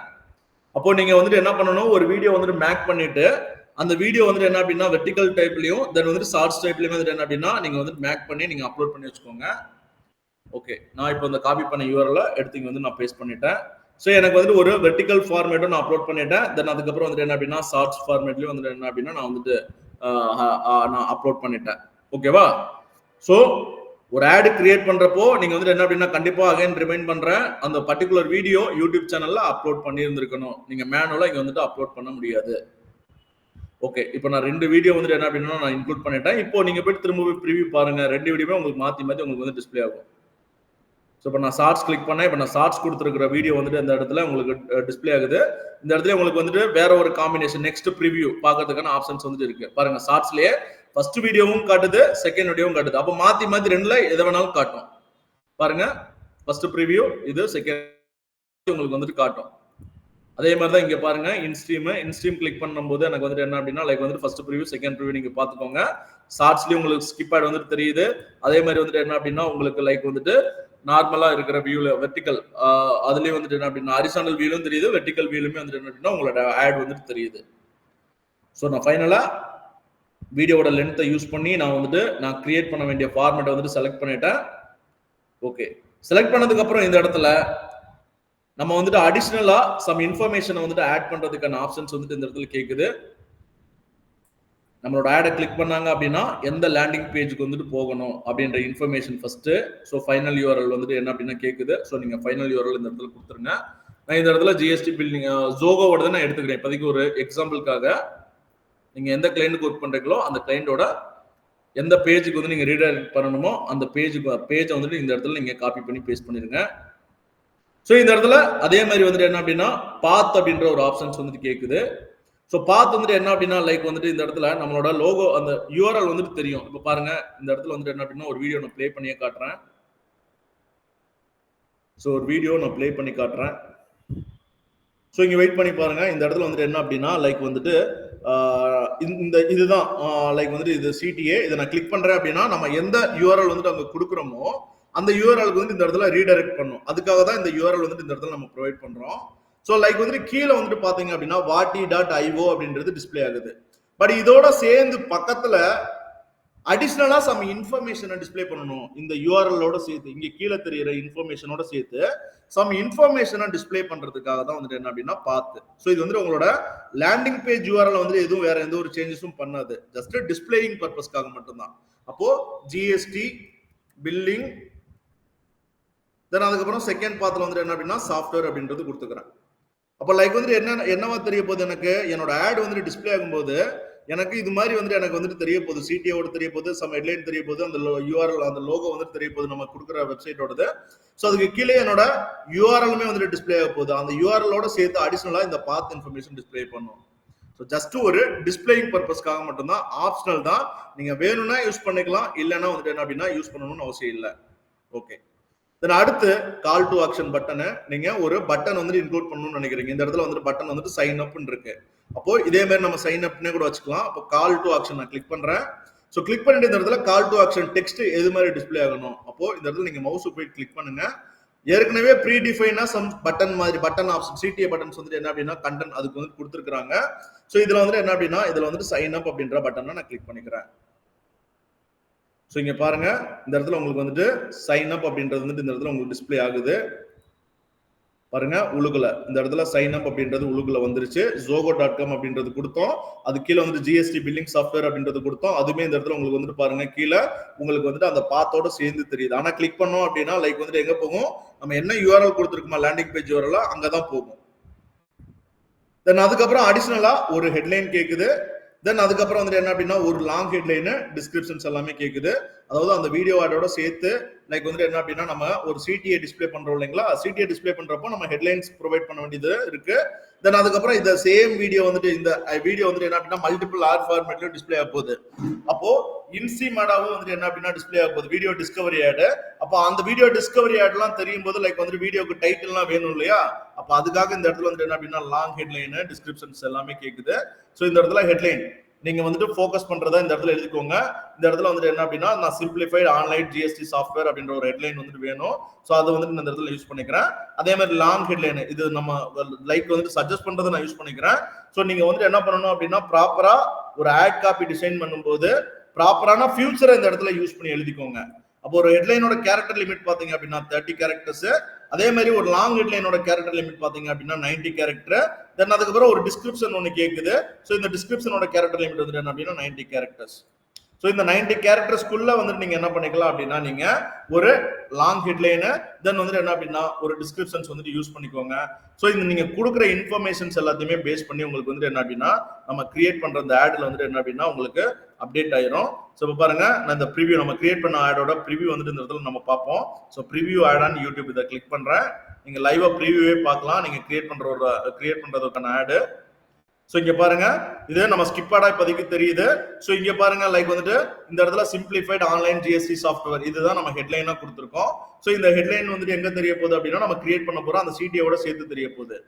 அப்போ நீங்க வந்துட்டு என்ன பண்ணணும், ஒரு வீடியோ வந்துட்டு மேக் பண்ணிட்டு அந்த வீடியோ வந்துட்டு என்ன அப்படின்னா வெர்டிகல் டைப்லயும் தென் வந்துட்டு ஷார்ட்ஸ் டைப்லயும் வந்துட்டு என்ன அப்படின்னா நீங்க வந்துட்டு மேக் பண்ணி நீங்க அப்லோட் பண்ணி வச்சுக்கோங்க. ஓகே, நான் இப்போ இந்த காப்பி பண்ண யூஆர்எல்ல எடுத்து இங்க வந்து நான் பேஸ்ட் பண்ணிட்டேன். ஸோ எனக்கு வந்துட்டு ஒரு வெர்டிகல் ஃபார்மேட்டும் நான் அப்லோட் பண்ணிட்டேன். தென் அதுக்கப்புறம் வந்துட்டு என்ன அப்படின்னா ஷார்ட்ஸ் ஃபார்மேட்லயும் வந்துட்டு என்ன அப்படின்னா நான் வந்துட்டு நான் அப்லோட் பண்ணிட்டேன். ஓகேவா? ஸோ ஒரு ஆட் கிரியேட் பண்றப்போ நீங்க வந்துட்டு என்ன அப்படின்னா கண்டிப்பா அகைன் ரிமைண்ட் பண்றேன், அந்த பர்டிகுலர் வீடியோ யூடியூப் சேனல்ல அப்லோட் பண்ணியிருந்திருக்கணும். நீங்க மேனுவலா இங்க வந்துட்டு அப்லோட் பண்ண முடியாது. ஓகே, இப்போ நான் 2 வீடியோ வந்துட்டு என்ன அப்படின்னா நான் இன்க்ளூட் பண்ணிட்டேன். இப்போ நீங்க போய் திரும்ப ப்ரிவியூ பாருங்க, 2 வீடியோவே உங்களுக்கு மாத்தி உங்களுக்கு வந்து டிஸ்பிளே ஆகும். ஸோ இப்போ நான் ஷார்ட்ஸ் கிளிக் பண்ணேன். இப்போ நான் ஷார்ட்ஸ் கொடுத்துருக்கிற வீடியோ வந்துட்டு இந்த இடத்துல உங்களுக்கு டிஸ்பிளே ஆகுது. இந்த இடத்துல உங்களுக்கு வந்துட்டு வேற ஒரு காம்பினேஷன் நெக்ஸ்ட் ப்ரிவியூ பார்க்கறதுக்கான ஆப்ஷன்ஸ் வந்துட்டு இருக்கு. பாருங்க, ஷார்ட்ஸ்லயே ஃபர்ஸ்ட் வீடியோவும் காட்டுது, செகண்ட் வீடியோவும் காட்டுது. அப்போ மாத்தி ரெண்டுல எதை வேணாலும் காட்டும். பாருங்க, ஃபர்ஸ்ட் ப்ரிவியூ இது, செகண்ட் உங்களுக்கு வந்துட்டு காட்டும். அதே மாதிரி தான் இங்க பாருங்க இன்ஸ்ட்ரீம் கிளிக் பண்ணும்போது எனக்கு வந்துட்டு என்ன அப்படின்னா லைக் வந்துட்டு ஃபர்ஸ்ட் ப்ரிவியூ செகண்ட் ப்ரிவியூ நீங்க பாத்துக்கோங்க. ஷார்ட்ஸ்லயும் உங்களுக்கு ஸ்கிப் ஆட் வந்துட்டு தெரியுது. அதே மாதிரி வந்துட்டு என்ன அப்படின்னா உங்களுக்கு லைக் வந்துட்டு நார்மலா இருக்கிற வியூல வெர்டிகல் அதுலயும் வந்துட்டு என்ன அப்படின்னா ஹரிசாண்டல் வியூலும் தெரியுது, வெர்டிகல் வியூலுமே வந்துட்டு என்ன அப்படின்னா உங்களோட ஆட் வந்துட்டு தெரியுது. ஸோ நான் ஃபைனலா வீடியோட லென்த்தை யூஸ் பண்ணி நான் கிரியேட் பண்ண வேண்டிய ஃபார்மேட்டை வந்துட்டு செலக்ட் பண்ணிட்டேன். ஓகே, செலக்ட் பண்ணதுக்கு அப்புறம் இந்த இடத்துல நம்ம வந்துட்டு அடிஷனலா சம் இன்ஃபர்மேஷனை வந்துட்டு ஆட் பண்றதுக்கான ஆப்ஷன்ஸ் வந்துட்டு இந்த இடத்துல கேக்குது. நம்மளோட ஆடை கிளிக் பண்ணாங்க அப்படின்னா எந்த லேண்டிங் பேஜுக்கு வந்துட்டு போகணும் அப்படின்ற information first. So final URL வந்துட்டு என்ன அப்படின்னா கேக்குது. ஸோ நீங்க ஃபைனல் யூஆர்எல் இந்த இடத்துல கொடுத்துருங்க. நான் இந்த இடத்துல ஜிஎஸ்டி பில்டிங் ஜோகோவோட நான் எடுத்துக்கிறேன் இப்போதைக்கு ஒரு எக்ஸாம்பிளுக்காக. நீங்க எந்த கிளைண்ட்டுக்கு ஒர்க் பண்றீங்களோ அந்த கிளைண்டோட எந்த பேஜுக்கு வந்து நீங்க ரீடைரக்ட் பண்ணணுமோ அந்த பேஜை வந்துட்டு இந்த இடத்துல நீங்க காப்பி பண்ணி பேஸ்ட் பண்ணிருங்க. ஸோ இந்த இடத்துல அதே மாதிரி வந்துட்டு என்ன அப்படின்னா பாத் அப்படின்ற ஒரு ஆப்ஷன்ஸ் வந்துட்டு கேட்குது. ஸோ பாத் வந்துட்டு என்ன அப்படின்னா லைக் வந்துட்டு இந்த இடத்துல நம்மளோட லோகோ அந்த யூஆர்எல் வந்துட்டு தெரியும். இப்போ பாருங்க இந்த இடத்துல வந்துட்டு என்ன அப்படின்னா ஒரு வீடியோ நான் ப்ளே பண்ணியே காட்டுறேன். ஸோ ஒரு வீடியோ நான் ப்ளே பண்ணி காட்டுறேன். ஸோ இங்கே வெயிட் பண்ணி பாருங்க. இந்த இடத்துல வந்துட்டு என்ன அப்படின்னா லைக் வந்துட்டு இந்த இதுதான் லைக் வந்துட்டு இது சிடிஏ. இதை நான் கிளிக் பண்றேன் அப்படின்னா நம்ம எந்த யூஆர்எல் வந்துட்டு அங்கே கொடுக்குறோமோ அந்த யூஆர்எலுக்கு வந்து இந்த இடத்துல ரீடைரக்ட் பண்ணும். அதுக்காக தான் இந்த யூஆர்எல் வந்துட்டு இந்த இடத்துல நம்ம ப்ரொவைட் பண்றோம். ஸோ லைக் வந்துட்டு கீழே வந்துட்டு பாத்தீங்க அப்படின்னா வாட்டி.io அப்படின்றது டிஸ்பிளே ஆகுது. பட் இதோட சேர்ந்து பக்கத்துல அடிஷனலா சம் இன்ஃபர்மேஷனை டிஸ்பிளே பண்ணணும். இந்த யூஆர்எலோட சேர்த்து இங்க கீழே தெரியுற இன்ஃபர்மேஷனோட சேர்த்து சம் இன்ஃபர்மேஷனை டிஸ்பிளே பண்றதுக்காக தான் வந்துட்டு என்ன அப்படின்னா பாத்து. ஸோ இது வந்து உங்களோட லேண்டிங் பேஜ் யூஆர்எல் வந்து எதுவும் வேற எந்த ஒரு சேஞ்சஸும் பண்ணாது. ஜஸ்ட் டிஸ்பிளேயிங் பர்பஸ்க்காக மட்டும்தான். அப்போ ஜிஎஸ்டி பில்லிங் தென் அதுக்கப்புறம் செகண்ட் பாத்துல வந்துட்டு என்ன அப்படின்னா சாஃப்ட்வேர் அப்படின்றது கொடுத்துக்கிறேன். அப்போ லைக் வந்துட்டு என்னவா தெரிய போகுது, எனக்கு என்னோட ஆட் வந்துட்டு டிஸ்பிளே ஆகும்போது எனக்கு இது மாதிரி வந்துட்டு எனக்கு வந்துட்டு தெரிய போகுது. சிடிஓட தெரிய போகுது, சம் ஹெட்லைன் தெரிய போகுது, அந்த யூஆர்எல் அந்த லோகோ வந்துட்டு தெரிய போகுது நம்ம கொடுக்குற வெப்சைட்டோடது. ஸோ அதுக்கு கீழே என்னோட யூஆர்எலுமே வந்துட்டு டிஸ்பிளே ஆக போகுது. அந்த யூஆர்எலோட சேர்த்து அடிஷனலா இந்த பாத் இன்ஃபர்மேஷன் டிஸ்பிளே பண்ணும். ஸோ ஜஸ்ட் ஒரு டிஸ்பிளேயிங் பர்பஸ்க்காக மட்டும்தான், ஆப்ஷனல் தான். நீங்க வேணும்னா யூஸ் பண்ணிக்கலாம், இல்லைன்னா வந்துட்டு என்ன அப்படின்னா யூஸ் பண்ணணும்னு அவசியம் இல்லை. ஓகே, தென் அடுத்து கால் டு ஆக்ஷன் பட்டனை நீங்க ஒரு பட்டன் வந்துட்டு இன்க்ளூட் பண்ணணும்னு நினைக்கிறீங்க. இந்த இடத்துல வந்துட்டு பட்டன் வந்துட்டு சைன் அப் இருக்கு. அப்போ இதே மாதிரி நம்ம சைன் அப்னே கூட வச்சுக்கலாம். அப்போ கால் டு ஆக்ஷன் நான் கிளிக் பண்றேன். ஸோ கிளிக் பண்ணிட்டு இந்த இடத்துல கால் டு ஆக்ஷன் டெக்ஸ்ட் எது மாதிரி டிஸ்பிளே ஆகணும். அப்போ இந்த இடத்துல நீங்க மவுஸ் போய் கிளிக் பண்ணுங்க. ஏற்கனவே ப்ரீ டிஃபைனா சம் பட்டன் மாதிரி பட்டன் ஆப்ஷன் சிடிஏ பட்டன்ஸ் வந்துட்டு என்ன அப்படின்னா கண்டென்ட் அதுக்கு வந்து கொடுத்துருக்காங்க. ஸோ இதுல வந்துட்டு என்ன அப்படின்னா இதுல வந்துட்டு சைன் அப் அப்படின்ற பட்டனை நான் கிளிக் பண்ணிக்கிறேன். ஸோ இங்க பாருங்க இந்த இடத்துல உங்களுக்கு வந்துட்டு சைன் அப் அப்படின்றது வந்துட்டு இந்த இடத்துல உங்களுக்கு டிஸ்பிளே ஆகுது. பாருங்க உழுகுல இந்த இடத்துல சைன் அப் அப்படின்றது உழுகுல வந்துருச்சு. zogo.com அப்படின்றது கொடுத்தோம். அது கீழே வந்து ஜிஎஸ்டி பில்லிங் சாஃப்ட்வேர் அப்படின்றது கொடுத்தோம். அதுமே இந்த இடத்துல உங்களுக்கு வந்துட்டு பாருங்க கீழே உங்களுக்கு வந்துட்டு அந்த பாத்தோட சேர்ந்து தெரியுது. ஆனா கிளிக் பண்ணோம் அப்படின்னா லைக் வந்துட்டு எங்க போகும், நம்ம என்ன யூஆர்எல் கொடுத்துருக்கோமா லேண்டிங் பேஜ் யூஆர்எல் அங்கதான் போகும். தென் அதுக்கப்புறம் அடிஷனலா ஒரு ஹெட்லைன் கேக்குது. தென் அதுக்கப்புறம் வந்துட்டு என்ன அப்படின்னா ஒரு லாங் ஹெட்லைன் டிஸ்கிரிப்ஷன்ஸ் எல்லாமே கேக்குது. அதாவது அந்த வீடியோ ஆடோட சேர்த்து லைக் வந்துட்டு என்ன அப்படின்னா நம்ம ஒரு சிடிஏ டிஸ்பிளே பண்றோம் இல்லைங்களா, சிடிஏ டிஸ்பிளே பண்றப்போ நம்ம ஹெட்லைன்ஸ் ப்ரொவைட் பண்ண வேண்டியது இருக்கு. தென் அதுக்கப்புறம் இந்த சேம் வீடியோ வந்துட்டு இந்த வீடியோ வந்துட்டு என்ன அப்படின்னா மல்டிபிள் ஆர் ஃபார்மேட்ல டிஸ்பிளே ஆக போகுது. அப்போ இன்ஸ்ட்ரீம் ஆடாவும் வந்துட்டு என்ன அப்படின்னா டிஸ்பிளே ஆக போகுது வீடியோ டிஸ்கவரி ஆடு. அப்போ அந்த வீடியோ டிஸ்கவரி ஆட் எல்லாம் தெரியும் போது லைக் வந்துட்டு வீடியோக்கு டைட்டில் எல்லாம் வேணும் இல்லையா, அப்ப அதுக்காக இந்த இடத்துல வந்துட்டு என்ன அப்படின்னா லாங் ஹெட்லைன் டிஸ்கிரிப்ஷன்ஸ் எல்லாமே கேக்குது. ஸோ இந்த இடத்துல ஹெட்லைன் நீங்க வந்துட்டு ஃபோக்கஸ் பண்றதா இந்த இடத்துல எழுதிக்கோங்க. இந்த இடத்துல வந்துட்டு என்ன அப்படின்னா நான் சிம்பிளிஃபைட் ஆன்லைன் ஜிஎஸ்டி சாஃப்ட்வேர் அப்படின்ற ஒரு ஹெட்லைன் வந்துட்டு வேணும். ஸோ அதை வந்துட்டு இந்த இடத்துல யூஸ் பண்ணிக்கிறேன். அதே மாதிரி லாங் ஹெட்லைன் இது நம்ம லைக் வந்துட்டு சஜஸ்ட் பண்றதை நான் யூஸ் பண்ணிக்கிறேன். ஸோ நீங்க வந்துட்டு என்ன பண்ணணும் அப்படின்னா ப்ராப்பரா ஒரு ஆட் காப்பி டிசைன் பண்ணும்போது ப்ராப்பரான ஃபியூச்சரை இந்த இடத்துல யூஸ் பண்ணி எழுதிக்கோங்க. அப்போ ஒரு ஹெட்லைனோட கேரக்டர் லிமிட் பாத்தீங்க அப்படின்னா 30 கேரக்டர்ஸ். அதே மாதிரி ஒரு லாங் ஹெட்லைனோட கேரக்டர் லிமிட் பாத்தீங்க அப்படின்னா 90 கேரக்டர். தென் அதுக்கப்புறம் ஒரு டிஸ்கிரிப்ஷன் ஒன்று கேக்குது. ஸோ இந்த டிஸ்கிரிப்ஷனோட கேரக்டர் லிமிட் வந்துட்டு என்ன அப்படின்னா 90 கேரக்டர்ஸ். ஸோ இந்த 90 கேரக்டர்ஸ்க்குள்ள வந்துட்டு நீங்க என்ன பண்ணிக்கலாம் அப்படின்னா நீங்க ஒரு லாங் ஹெட்லைனு தென் வந்துட்டு என்ன அப்படின்னா ஒரு டிஸ்கிரிப்ஷன்ஸ் வந்துட்டு யூஸ் பண்ணிக்கோங்க. ஸோ இந்த நீங்க கொடுக்குற இன்ஃபர்மேஷன்ஸ் எல்லாத்தையுமே பேஸ் பண்ணி உங்களுக்கு வந்துட்டு என்ன அப்படின்னா நம்ம கிரியேட் பண்ற அந்த ஆட்ல வந்துட்டு என்ன அப்படின்னா உங்களுக்கு அப்டேட் ஆயிரும். ஸோ இப்போ பாருங்க நான் இந்த ப்ரிவியூ நம்ம கிரியேட் பண்ண ஆடோட ப்ரிவியூ வந்துட்டு இந்த இடத்துல நம்ம பார்ப்போம். So preview ad on YouTube இதை கிளிக் பண்றேன். நீங்க லைவா ப்ரிவியூவே பார்க்கலாம். நீங்க கிரியேட் பண்றதுக்கான ஆடு. ஸோ இங்க பாருங்க இது நம்ம ஸ்கிப் ஆடா இப்போதைக்கு தெரியுது. ஸோ இங்க பாருங்க லைக் வந்துட்டு இந்த இடத்துல சிம்பிளிஃபைட் ஆன்லைன் ஜிஎஸ்டி சாஃப்ட்வேர் இதுதான் நம்ம ஹெட்லைனா கொடுத்துருக்கோம். ஸோ இந்த ஹெட்லைன் வந்துட்டு எங்க தெரிய போகுது அப்படின்னா நம்ம கிரியேட் பண்ண போறோம் அந்த சிடிஓட சேர்த்து தெரிய போகுது.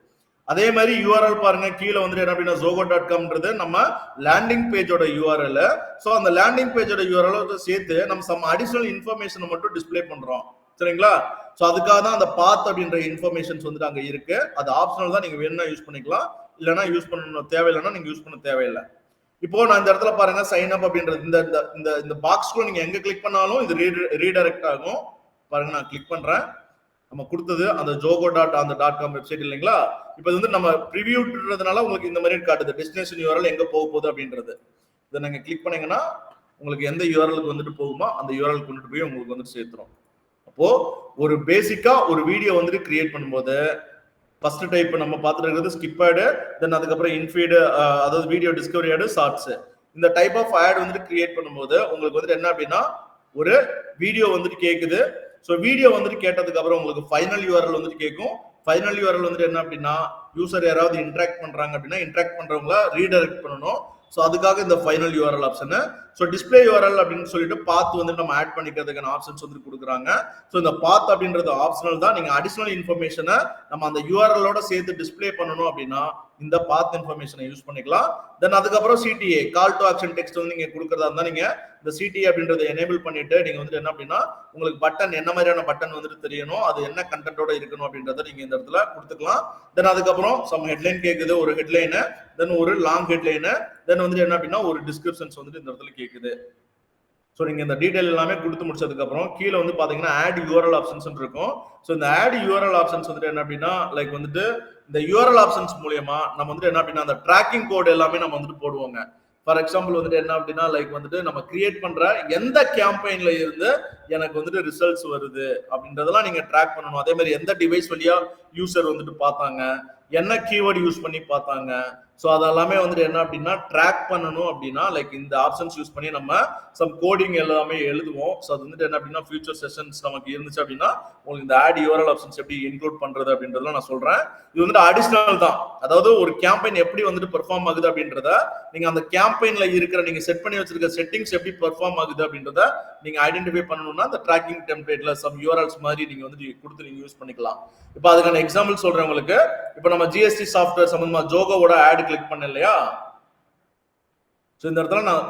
அதே மாதிரி யூஆர்எல் பாருங்க, கீழே வந்துட்டு என்ன அப்படின்னா zogo.comன்றது நம்ம லேண்டிங் பேஜோட யூஆர்எல். ஸோ அந்த லேண்டிங் பேஜோட யூஆர்எல் சேர்த்து நம்ம சம் அடிஷனல் இன்ஃபர்மேஷனை மட்டும் டிஸ்பிளே பண்றோம். சரிங்களா? ஸோ அதுக்காக தான் அந்த பாத் அப்படின்ற இன்ஃபர்மேஷன்ஸ் வந்துட்டு அங்க இருக்கு. அது ஆப்ஷனல் தான், நீங்க வேணும்னா யூஸ் பண்ணிக்கலாம், இல்லைன்னா யூஸ் பண்ணணும் தேவையில்லைன்னா நீங்க யூஸ் பண்ண தேவையில்லை. இப்போ நான் இந்த இடத்துல பாருங்க சைன் அப் அப்படின்றது இந்த பாக்ஸ்க்குள்ள நீங்க எங்க கிளிக் பண்ணாலும் இது ரீடைரக்ட் ஆகும். பாருங்க நான் கிளிக் பண்றேன், நம்ம கொடுத்தது அந்த zogo.com வெப்சைட் இல்லைங்களா? இப்போ வந்து நம்ம ப்ரிவியூன்றதுனால உங்களுக்கு இந்த மாதிரி காட்டுது டெஸ்டினேஷன் யூஆர்எல் எங்க போக போகுது அப்படின்றது. இதை நீங்க கிளிக் பண்ணீங்கன்னா உங்களுக்கு எந்த யூஆர்எலுக்கு வந்துட்டு போகுமோ அந்த யூஆர்எல் கொண்டுட்டு போய் உங்களுக்கு வந்துட்டு சேர்த்துரும். அப்போ ஒரு பேசிக்கா ஒரு வீடியோ வந்துட்டு கிரியேட் பண்ணும்போது ஃபர்ஸ்ட் டைப் நம்ம பார்த்துட்டு இருக்கிறது ஸ்கிப் ஆடு, தென் அதுக்கப்புறம் இன்ஃபீடு, அதாவது வீடியோ டிஸ்கவரி ஆடு, ஷார்ட்ஸ். இந்த டைப் ஆஃப் ஆட் வந்துட்டு கிரியேட் பண்ணும்போது உங்களுக்கு வந்துட்டு என்ன அப்படின்னா ஒரு வீடியோ வந்துட்டு கேட்குது. ஸோ வீடியோ வந்துட்டு கேட்டதுக்கு அப்புறம் உங்களுக்கு ஃபைனல் யூஆர்எல் வந்துட்டு கேட்கும். ஃபைனல் யூஆர்எல் வந்துட்டு என்ன அப்படின்னா யூசர் யாராவது இன்ட்ராக்ட் பண்றாங்க அப்படின்னா இன்ட்ராக்ட் பண்றவங்கள ரீடைரக்ட் பண்ணணும். ஸோ அதுக்காக இந்த final URL option. So display URL அப்படின்னு சொல்லிட்டு பாத் வந்து நம்ம ஆட் பண்ணிக்கிறதுக்கான ஆப்ஷன்ஸ் வந்து கொடுக்குறாங்க. ஸோ இந்த பாத் அப்படின்றது ஆப்ஷனல் தான். நீங்க அடிஷனல் இன்ஃபர்மேஷனை நம்ம அந்த யூஆர்எலோட சேர்த்து டிஸ்பிளே பண்ணணும் அப்படின்னா இந்த பாத் இன்ஃபர்மேஷனை யூஸ் பண்ணிக்கலாம். தென் அதுக்கப்புறம் CTA call to action text வந்து நீங்க கொடுக்கறதா இருந்தா நீங்க இந்த சிடிஏ அப்படின்றத எனேபிள் பண்ணிட்டு நீங்க வந்துட்டு என்ன அப்படின்னா உங்களுக்கு பட்டன் என்ன மாதிரியான பட்டன் வந்துட்டு தெரியணும், அது என்ன கண்டென்ட்டோட இருக்கணும் அப்படின்றத நீங்க இந்த இடத்துல கொடுத்துக்கலாம். தென் அதுக்கப்புறம் சம் ஹெட்லைன் கேட்குது, ஒரு ஹெட்லைனு, தென் ஒரு லாங் ஹெட்லைனு, தென் வந்துட்டு என்ன அப்படின்னா ஒரு டிஸ்கிரிப்ஷன்ஸ் வந்துட்டு இந்த இடத்துல கேட்குது. ஸோ நீங்க இந்த டீடைல் எல்லாமே கொடுத்து முடிச்சதுக்கு அப்புறம் கீழே வந்து பாத்தீங்கன்னா ஆட் யூஆர்எல் ஆப்ஷன்ஸ் இருக்கும். ஸோ இந்த ஆட் யூஆர்எல் ஆப்ஷன்ஸ் வந்துட்டு என்ன அப்படின்னா லைக் வந்துட்டு இந்த யூஆர்எல் ஆப்ஷன்ஸ் மூலியமா நம்ம வந்துட்டு என்ன அப்படின்னா அந்த ட்ராக்கிங் கோட் எல்லாமே நம்ம வந்துட்டு போடுவோங்க. ஃபார் எக்ஸாம்பிள் வந்துட்டு என்ன அப்படின்னா லைக் வந்துட்டு நம்ம கிரியேட் பண்ற எந்த கேம்பெயின்ல இருந்து எனக்கு வந்துட்டு ரிசல்ட்ஸ் வருது அப்படின்றதெல்லாம் நீங்க ட்ராக் பண்ணணும். அதே மாதிரி எந்த டிவைஸ் வழியா யூசர் வந்துட்டு பார்த்தாங்க, என்ன கீவேர்டு யூஸ் பண்ணி பார்த்தாங்க, ஸோ அதெல்லாமே வந்துட்டு என்ன அப்படின்னா ட்ராக் பண்ணணும் அப்படின்னா லைக் இந்த ஆப்ஷன்ஸ் யூஸ் பண்ணி நம்ம சம் கோடிங் எல்லாமே எழுதுவோம். ஸோ அது வந்துட்டு என்ன அப்படின்னா ஃபியூச்சர் செஷன்ஸ் நமக்கு இருந்துச்சு அப்படின்னா உங்களுக்கு இந்த ஆட் யூஆர்எல் ஆப்ஷன்ஸ் எப்படி இன்க்ளூட் பண்றது அப்படின்றத நான் சொல்றேன். இது வந்துட்டு அடிஷனல் தான். அதாவது ஒரு கேம்பெயின் எப்படி வந்துட்டு பெர்ஃபார்ம் ஆகுது அப்படின்றத நீங்க அந்த கேம்பெயின்ல இருக்கிற நீங்க செட் பண்ணி வச்சிருக்க செட்டிங்ஸ் எப்படி பெர்ஃபார்ம் ஆகுது அப்படின்றத நீங்க ஐடென்டிஃபை பண்ணணும்னா அந்த ட்ராக்கிங் டெம்ப்ளேட்ல சம் யூஆர்எல்ஸ் மாதிரி நீங்க வந்து கொடுத்து நீங்க யூஸ் பண்ணிக்கலாம். இப்போ அதுக்கான எக்ஸாம்பிள் சொல்றேன் உங்களுக்கு. இப்போ நம்ம ஜிஎஸ்டி சாஃப்ட்வேர் சம்பந்தமா ஜோகோவோட ஆட் கிளிக் பண்ண இல்லையா? ஸோ இந்த இடத்துல நான்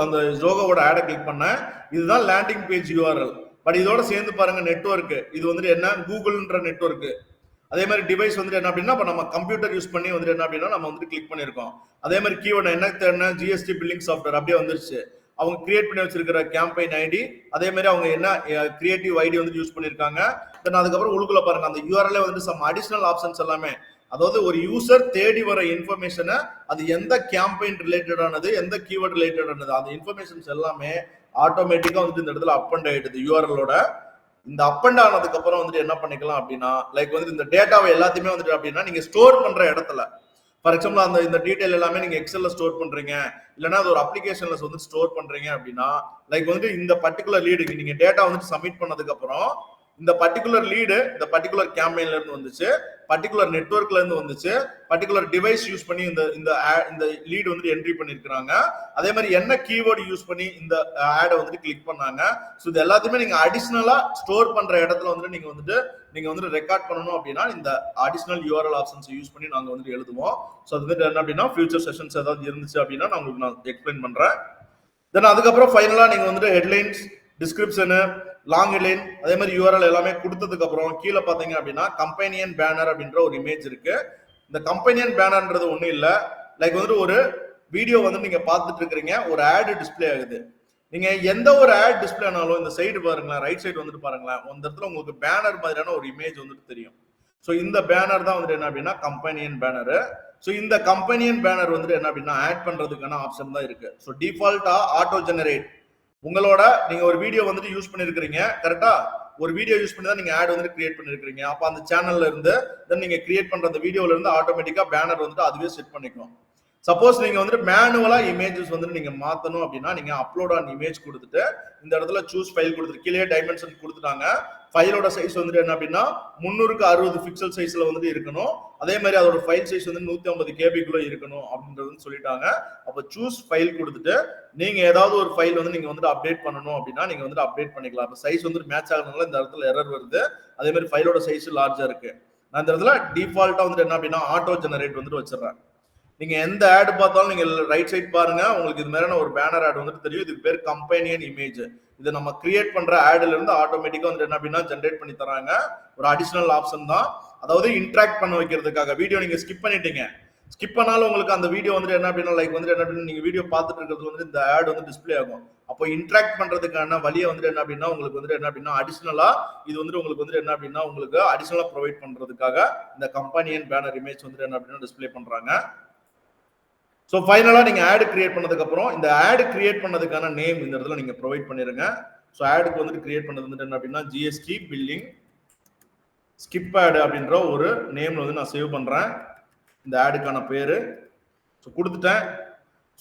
அந்த ஜோகோவோட ஆடை கிளிக் பண்ணேன். இதுதான் லேண்டிங் பேஜ் யூஆர்எல். பட் இதோட சேர்ந்து பாருங்க நெட்வொர்க், இது வந்துட்டு என்ன கூகுள்ன்ற நெட்வொர்க். அதே மாதிரி டிவைஸ் வந்துட்டு என்ன அப்படின்னா நம்ம கம்ப்யூட்டர் யூஸ் பண்ணி வந்துட்டு என்ன அப்படின்னா நம்ம வந்துட்டு கிளிக் பண்ணியிருக்கோம். அதே மாதிரி கீவேர்டு என்ன தேடின ஜிஎஸ்டி பில்லிங் சாஃப்ட்வேர் அப்படியே வந்துருச்சு. அவங்க கிரியேட் பண்ணி வச்சிருக்கிற கேம்பெயின் ஐடி, அதே மாதிரி அவங்க என்ன கிரியேட்டிவ் ஐடி வந்து யூஸ் பண்ணிருக்காங்க. தென் அதுக்கப்புறம் உள்ள பாருங்க அந்த யூஆர்எல் வந்து சம் அடிஷனல் ஆப்ஷன்ஸ் எல்லாமே, அதாவது ஒரு யூசர் தேடி வர இன்ஃபர்மேஷனை அது எந்த கேம்பெயின் ரிலேட்டடானது, எந்த கீவேர்ட் ரிலேட்டடானது, அந்த இன்ஃபர்மேஷன்ஸ் எல்லாமே ஆட்டோமேட்டிக்கா வந்துட்டு இந்த இடத்துல அப் அண்ட் ஆயிடுது யூஆர்எலோட. இந்த அப் அண்ட் ஆனதுக்கு அப்புறம் வந்துட்டு என்ன பண்ணிக்கலாம் அப்படின்னா லைக் வந்துட்டு இந்த டேட்டாவை எல்லாத்தையுமே வந்துட்டு அப்படின்னா நீங்க ஸ்டோர் பண்ற இடத்துல, ஃபார் எக்ஸாம்பிள் அந்த இந்த டீடைல் எல்லாமே நீங்க எக்ஸல்ல ஸ்டோர் பண்றீங்க, இல்லைன்னா அது ஒரு அப்ளிகேஷன்ல வந்து ஸ்டோர் பண்றீங்க அப்படின்னா லைக் வந்துட்டு இந்த பர்டிகுலர் லீடு நீங்க டேட்டா வந்துட்டு சப்மிட் பண்ணதுக்கு அப்புறம் இந்த பர்டிகுலர் லீடு இந்த பர்டிகுலர் கேம்பெயின்ல இருந்து வந்துச்சு, பர்டிகுலர் நெட்வொர்க்ல இருந்து வந்துச்சு, பர்டிகுலர் டிவைஸ் யூஸ் பண்ணி இந்த லீடு வந்து என்ட்ரி பண்ணிருக்காங்க. அதே மாதிரி என்ன கீவேர்டு யூஸ் பண்ணி இந்த ஆடை வந்துட்டு கிளிக் பண்ணாங்க. ஸோ இது எல்லாத்தையுமே நீங்க அடிஷனலா ஸ்டோர் பண்ற இடத்துல வந்துட்டு நீங்க வந்துட்டு ரெக்கார்ட் பண்ணணும் அப்படின்னா இந்த அடிஷனல் யூஆர்எல் ஆப்ஷன்ஸ் யூஸ் பண்ணி நாங்க வந்துட்டு எழுதுவோம். ஸோ அது வந்துட்டு என்ன அப்படின்னா ஃபியூச்சர் செஷன்ஸ் ஏதாவது இருந்துச்சு அப்படின்னா நான் உங்களுக்கு நான் எக்ஸ்பிளைன் பண்றேன். தென் அதுக்கப்புறம் ஃபைனலா நீங்க வந்துட்டு ஹெட்லைன்ஸ், டிஸ்கிரிப்ஷனு, லாங் ஹெட்லைன், அதே மாதிரி யூஆர்எல் எல்லாமே கொடுத்ததுக்கு அப்புறம் கீழே பாத்தீங்க அப்படின்னா கம்பெனியன் பேனர் அப்படின்ற ஒரு இமேஜ் இருக்கு. இந்த கம்பெனியன் பேனர்ன்றது ஒண்ணும் இல்ல, லைக் வந்துட்டு ஒரு வீடியோ வந்து நீங்க பார்த்துட்டு இருக்கிறீங்க, ஒரு ஆட் டிஸ்பிளே ஆகுது. நீங்க எந்த ஒரு ஆட் டிஸ்பிளே ஆனாலும் இந்த சைடு பாருங்களேன், ரைட் சைடு வந்துட்டு பாருங்களேன், அந்த இடத்துல உங்களுக்கு பேனர் மாதிரியான ஒரு இமேஜ் வந்துட்டு தெரியும். ஸோ இந்த பேனர் தான் வந்துட்டு என்ன அப்படின்னா கம்பெனியன் பேனர். ஸோ இந்த கம்பெனியன் பேனர் வந்துட்டு என்ன அப்படின்னா ஆட் பண்றதுக்கான ஆப்ஷன் தான் இருக்கு. ஸோ டிஃபால்ட்டா ஆட்டோ ஜெனரேட் உங்களோட நீங்க ஒரு வீடியோ வந்துட்டு யூஸ் பண்ணிருக்கீங்க, கரெக்டா? ஒரு வீடியோ யூஸ் பண்ணி தான் நீங்க ஆட் வந்துட்டு கிரியேட் பண்ணிருக்கீங்க. அப்ப அந்த சேனல்ல இருந்து தென் நீங்க கிரியேட் பண்ற அந்த வீடியோல இருந்து ஆட்டோமேட்டிக்கா பேனர் வந்துட்டு அதுவே செட் பண்ணிக்கும். சப்போஸ் நீங்க வந்துட்டு மேனுவலா இமேஜஸ் வந்துட்டு நீங்க மாத்தணும் அப்படின்னா நீங்க அப்லோட் ஆன் இமேஜ் கொடுத்துட்டு இந்த இடத்துல சூஸ் ஃபைல் கொடுத்துட்டு கீழே டைமென்ஷன் கொடுத்துட்டாங்க. ஃபைலோட சைஸ் வந்துட்டு என்ன அப்படின்னா 300க்கு 60 பிக்சல் சைஸ்ல வந்துட்டு இருக்கணும். அதே மாதிரி அதோட ஃபைல் சைஸ் வந்து 150 கேபிக்குள்ள இருக்கணும் அப்படின்றது சொல்லிட்டாங்க. அப்ப சூஸ் ஃபைல் கொடுத்துட்டு நீங்க ஏதாவது ஒரு ஃபைல் வந்து நீங்க வந்துட்டு அப்டேட் பண்ணணும் அப்படின்னா நீங்க வந்துட்டு அப்டேட் பண்ணிக்கலாம். அப்ப சைஸ் வந்துட்டு மேட்ச் ஆகணும்னால இந்த இடத்துல எரர் வருது. அதே மாதிரி ஃபைலோட சைஸ் லார்ஜா இருக்கு. நான் இந்த இடத்துல டிஃபால்ட்டா வந்துட்டு என்ன அப்படின்னா ஆட்டோ ஜெனரேட் வந்துட்டு வச்சிடறேன். நீங்க எந்த ஆட் பார்த்தாலும் நீங்க ரைட் சைட் பாருங்க, உங்களுக்கு இது மாதிரியான ஒரு பேனர் ஆட் வந்துட்டு தெரியும். இதுக்கு பேர் கம்பெனியன் இமேஜ். இதை நம்ம கிரியேட் பண்ற ஆட்ல இருந்து ஆட்டோமேட்டிக்கா வந்து என்ன அப்படின்னா ஜென்ரேட் பண்ணி தராங்க. ஒரு அடிஷனல் ஆப்ஷன் தான், அதாவது இன்டராக்ட் பண்ண வைக்கிறதுக்காக. வீடியோ நீங்க ஸ்கிப் பண்ணிட்டீங்க, ஸ்கிப் பண்ணாலும் உங்களுக்கு அந்த வீடியோ வந்துட்டு என்ன அப்படின்னா லைக் வந்துட்டு என்ன அப்படின்னா நீங்க வீடியோ பார்த்துட்டு இருக்கிறது வந்து இந்த ஆட் வந்து டிஸ்பிளே ஆகும். அப்போ இன்டராக்ட் பண்றதுக்கான வழியை வந்துட்டு என்ன அப்படின்னா உங்களுக்கு வந்துட்டு என்ன அப்படின்னா அடிஷனலா இது வந்துட்டு உங்களுக்கு வந்துட்டு என்ன அப்படின்னா உங்களுக்கு அடிஷனலா ப்ரொவைட் பண்றதுக்காக இந்த கம்பெனியன் பேனர் இமேஜ் வந்துட்டு என்ன அப்படின்னா டிஸ்பிளே பண்றாங்க. ஸோ ஃபைனலா நீங்க ஆட் கிரியேட் பண்ணதுக்கு அப்புறம் இந்த ஆட் கிரியேட் பண்ணதுக்கான நேம் இந்த இடத்துல நீங்க ப்ரொவைட் பண்ணிருங்க. ஸோ ஆடுக்கு வந்துட்டு கிரியேட் பண்ணது வந்துட்டு என்ன அப்படின்னா ஜிஎஸ்டி பில்லிங் ஸ்கிப் ஆட் அப்படின்ற ஒரு நேம் வந்து நான் சேவ் பண்றேன். இந்த ஆடுக்கான பேரு ஸோ கொடுத்துட்டேன்.